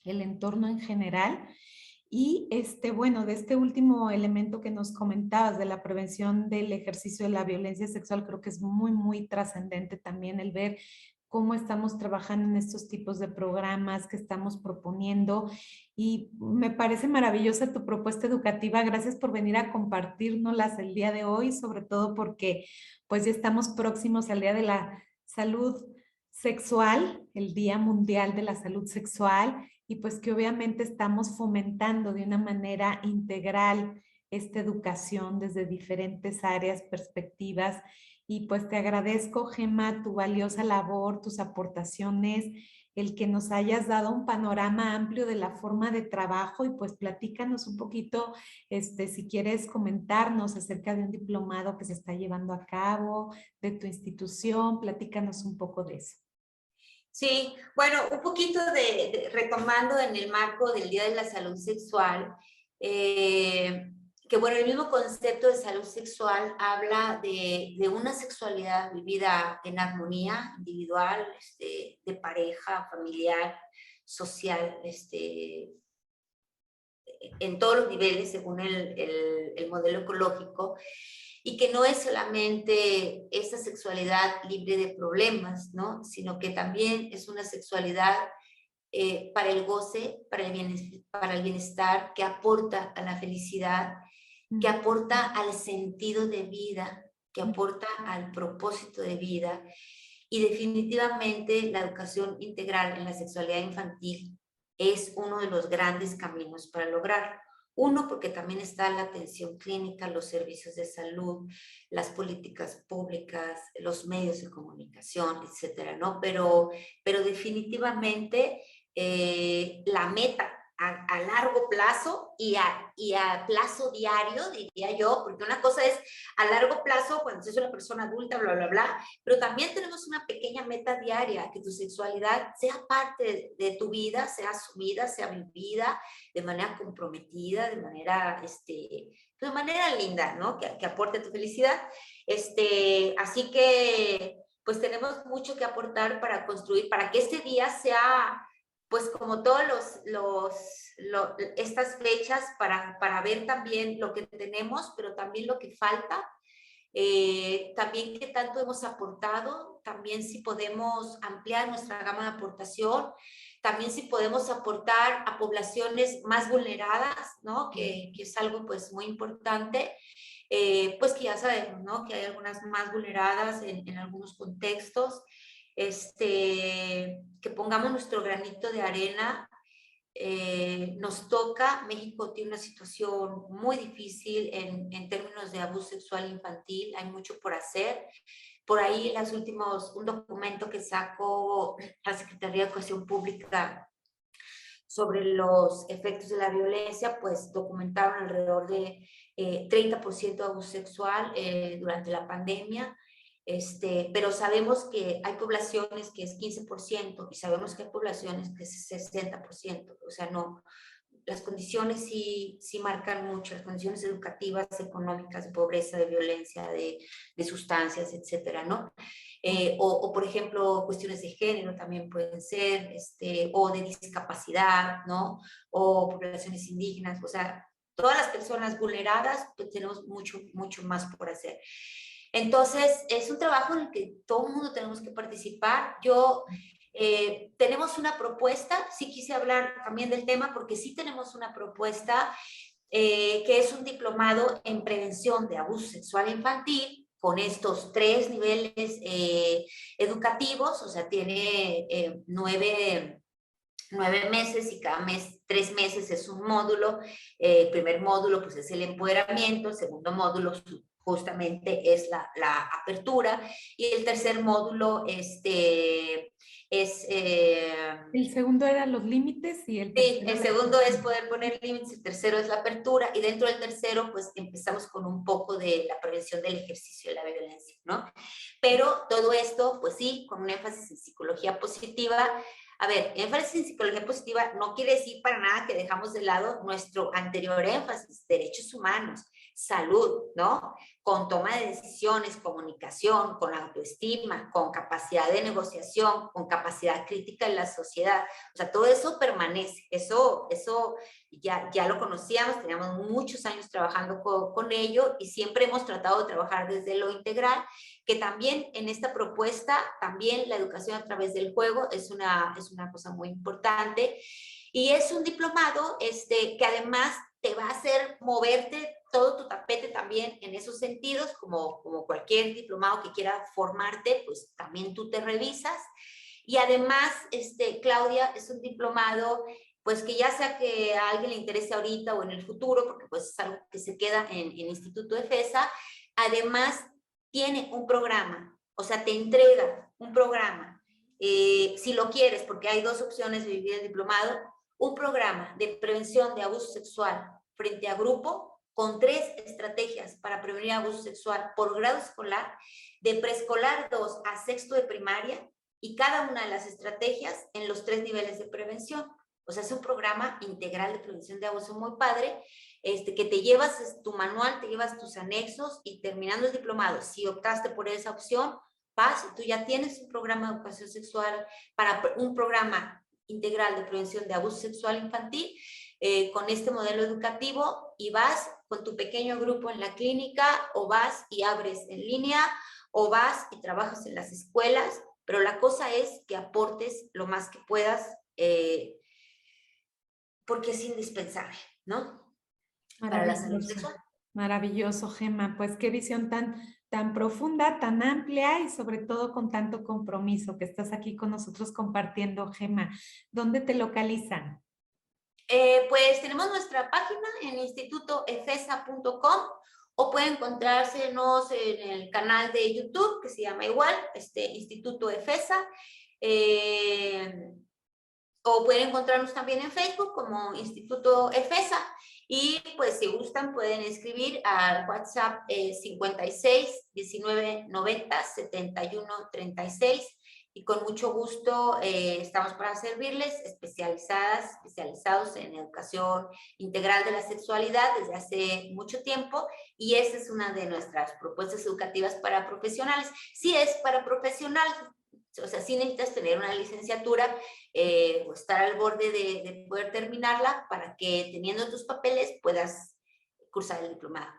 el entorno en general. Y bueno, de este último elemento que nos comentabas de la prevención del ejercicio de la violencia sexual, creo que es muy, muy trascendente también el ver cómo estamos trabajando en estos tipos de programas que estamos proponiendo. Y me parece maravillosa tu propuesta educativa. Gracias por venir a compartirnoslas el día de hoy, sobre todo porque pues ya estamos próximos al Día de la Salud Sexual, el Día Mundial de la Salud Sexual, y pues que obviamente estamos fomentando de una manera integral esta educación desde diferentes áreas, perspectivas. Y pues te agradezco, Gemma, tu valiosa labor, tus aportaciones, el que nos hayas dado un panorama amplio de la forma de trabajo y pues platícanos un poquito, si quieres comentarnos acerca de un diplomado que se está llevando a cabo, de tu institución, platícanos un poco de eso. Sí, bueno, un poquito retomando en el marco del Día de la Salud Sexual, que bueno, el mismo concepto de salud sexual habla de una sexualidad vivida en armonía individual, de pareja, familiar, social, en todos los niveles según el modelo ecológico, y que no es solamente esa sexualidad libre de problemas, ¿no? Sino que también es una sexualidad para el goce, para el bienestar, que aporta a la felicidad, que aporta al sentido de vida, que aporta al propósito de vida. Y definitivamente la educación integral en la sexualidad infantil es uno de los grandes caminos para lograrlo. Uno, porque también está la atención clínica, los servicios de salud, las políticas públicas, los medios de comunicación, etcétera, ¿no? Pero definitivamente la meta a largo plazo y a plazo diario, diría yo, porque una cosa es a largo plazo cuando sos una persona adulta, bla, bla, bla, pero también tenemos una pequeña meta diaria, que tu sexualidad sea parte de tu vida, sea asumida, sea vivida de manera comprometida, de manera linda, ¿no? Que aporte a tu felicidad. Así que, pues tenemos mucho que aportar para construir, para que este día sea pues como todos estas fechas para ver también lo que tenemos, pero también lo que falta, también qué tanto hemos aportado, también si podemos ampliar nuestra gama de aportación, también si podemos aportar a poblaciones más vulneradas, ¿no? Que es algo pues muy importante, pues que ya sabemos, ¿no? Que hay algunas más vulneradas en algunos contextos, que pongamos nuestro granito de arena. Nos toca, México tiene una situación muy difícil en términos de abuso sexual infantil, hay mucho por hacer. Por ahí un documento que sacó la Secretaría de Educación Pública sobre los efectos de la violencia, pues documentaron alrededor de 30% de abuso sexual durante la pandemia. Pero sabemos que hay poblaciones que es 15% y sabemos que hay poblaciones que es 60%. O sea, no, las condiciones sí marcan mucho, las condiciones educativas, económicas, de pobreza, de violencia, de sustancias, etcétera, ¿no? O, por ejemplo, cuestiones de género también pueden ser, o de discapacidad, ¿no? O poblaciones indígenas, o sea, todas las personas vulneradas, pues tenemos mucho, mucho más por hacer. Entonces, es un trabajo en el que todo el mundo tenemos que participar. Tenemos una propuesta, sí quise hablar también del tema, porque sí tenemos una propuesta que es un diplomado en prevención de abuso sexual infantil, con estos 3 niveles educativos, o sea, tiene 9 meses y cada mes, 3 meses es un módulo. El primer módulo pues es el empoderamiento, el segundo módulo justamente es la apertura y el tercer módulo es... El segundo era los límites y el Sí, tercero el segundo es poder poner límites, el tercero es la apertura y dentro del tercero pues empezamos con un poco de la prevención del ejercicio de la violencia, ¿no? Pero todo esto pues sí, con un énfasis en psicología positiva. A ver, énfasis en psicología positiva no quiere decir para nada que dejamos de lado nuestro anterior énfasis, derechos humanos, salud, ¿no? Con toma de decisiones, comunicación, con autoestima, con capacidad de negociación, con capacidad crítica en la sociedad. O sea, todo eso permanece, eso ya lo conocíamos, teníamos muchos años trabajando con ello y siempre hemos tratado de trabajar desde lo integral, que también en esta propuesta, también la educación a través del juego es una cosa muy importante. Y es un diplomado que además te va a hacer moverte todo tu tapete también en esos sentidos, como cualquier diplomado que quiera formarte, pues también tú te revisas. Y además, Claudia, es un diplomado, pues que ya sea que a alguien le interese ahorita o en el futuro, porque pues es algo que se queda en Instituto EFESA, además tiene un programa, o sea, te entrega un programa, si lo quieres, porque hay 2 opciones de vivir el diplomado, un programa de prevención de abuso sexual frente a grupo, con 3 estrategias para prevenir abuso sexual por grado escolar, de preescolar 2 a sexto de primaria, y cada una de las estrategias en los 3 niveles de prevención. O sea, es un programa integral de prevención de abuso muy padre, que te llevas tu manual, te llevas tus anexos y terminando el diplomado, si optaste por esa opción, vas y tú ya tienes un programa de educación sexual, un programa integral de prevención de abuso sexual infantil, con este modelo educativo, y vas con tu pequeño grupo en la clínica, o vas y abres en línea, o vas y trabajas en las escuelas, pero la cosa es que aportes lo más que puedas, porque es indispensable, ¿no? Para la salud sexual. Maravilloso, Gemma. Pues qué visión tan profunda, tan amplia y sobre todo con tanto compromiso que estás aquí con nosotros compartiendo, Gemma. ¿Dónde te localizan? Pues tenemos nuestra página en institutoefesa.com o puede encontrársenos en el canal de YouTube que se llama igual, Instituto EFESA. O pueden encontrarnos también en Facebook como Instituto EFESA. Y pues si gustan pueden escribir al WhatsApp 56 19 90 71 36 y con mucho gusto estamos para servirles, especializados en educación integral de la sexualidad desde hace mucho tiempo, y esa es una de nuestras propuestas educativas para profesionales. Sí es para profesionales, o sea, sí necesitas tener una licenciatura o estar al borde de poder terminarla para que teniendo tus papeles puedas cursar el diplomado.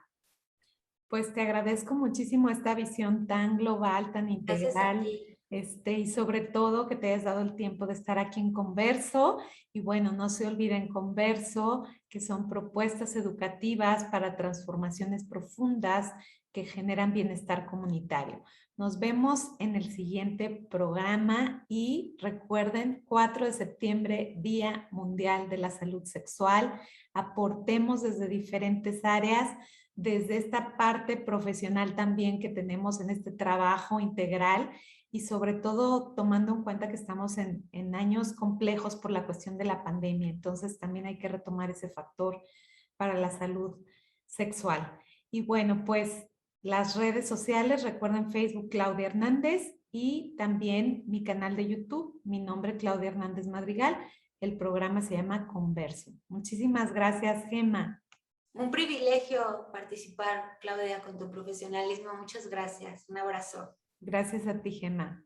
Pues te agradezco muchísimo esta visión tan global, tan Gracias a integral, ti. y sobre todo que te hayas dado el tiempo de estar aquí en Converso. Y bueno, no se olviden Converso, que son propuestas educativas para transformaciones profundas que generan bienestar comunitario. Nos vemos en el siguiente programa y recuerden, 4 de septiembre, Día Mundial de la Salud Sexual. Aportemos desde diferentes áreas, desde esta parte profesional también que tenemos en este trabajo integral y sobre todo tomando en cuenta que estamos en años complejos por la cuestión de la pandemia. Entonces también hay que retomar ese factor para la salud sexual. Y bueno, pues las redes sociales, recuerden Facebook Claudia Hernández y también mi canal de YouTube, mi nombre Claudia Hernández Madrigal. El programa se llama Converso. Muchísimas gracias, Gemma. Un privilegio participar, Claudia, con tu profesionalismo. Muchas gracias. Un abrazo. Gracias a ti, Gemma.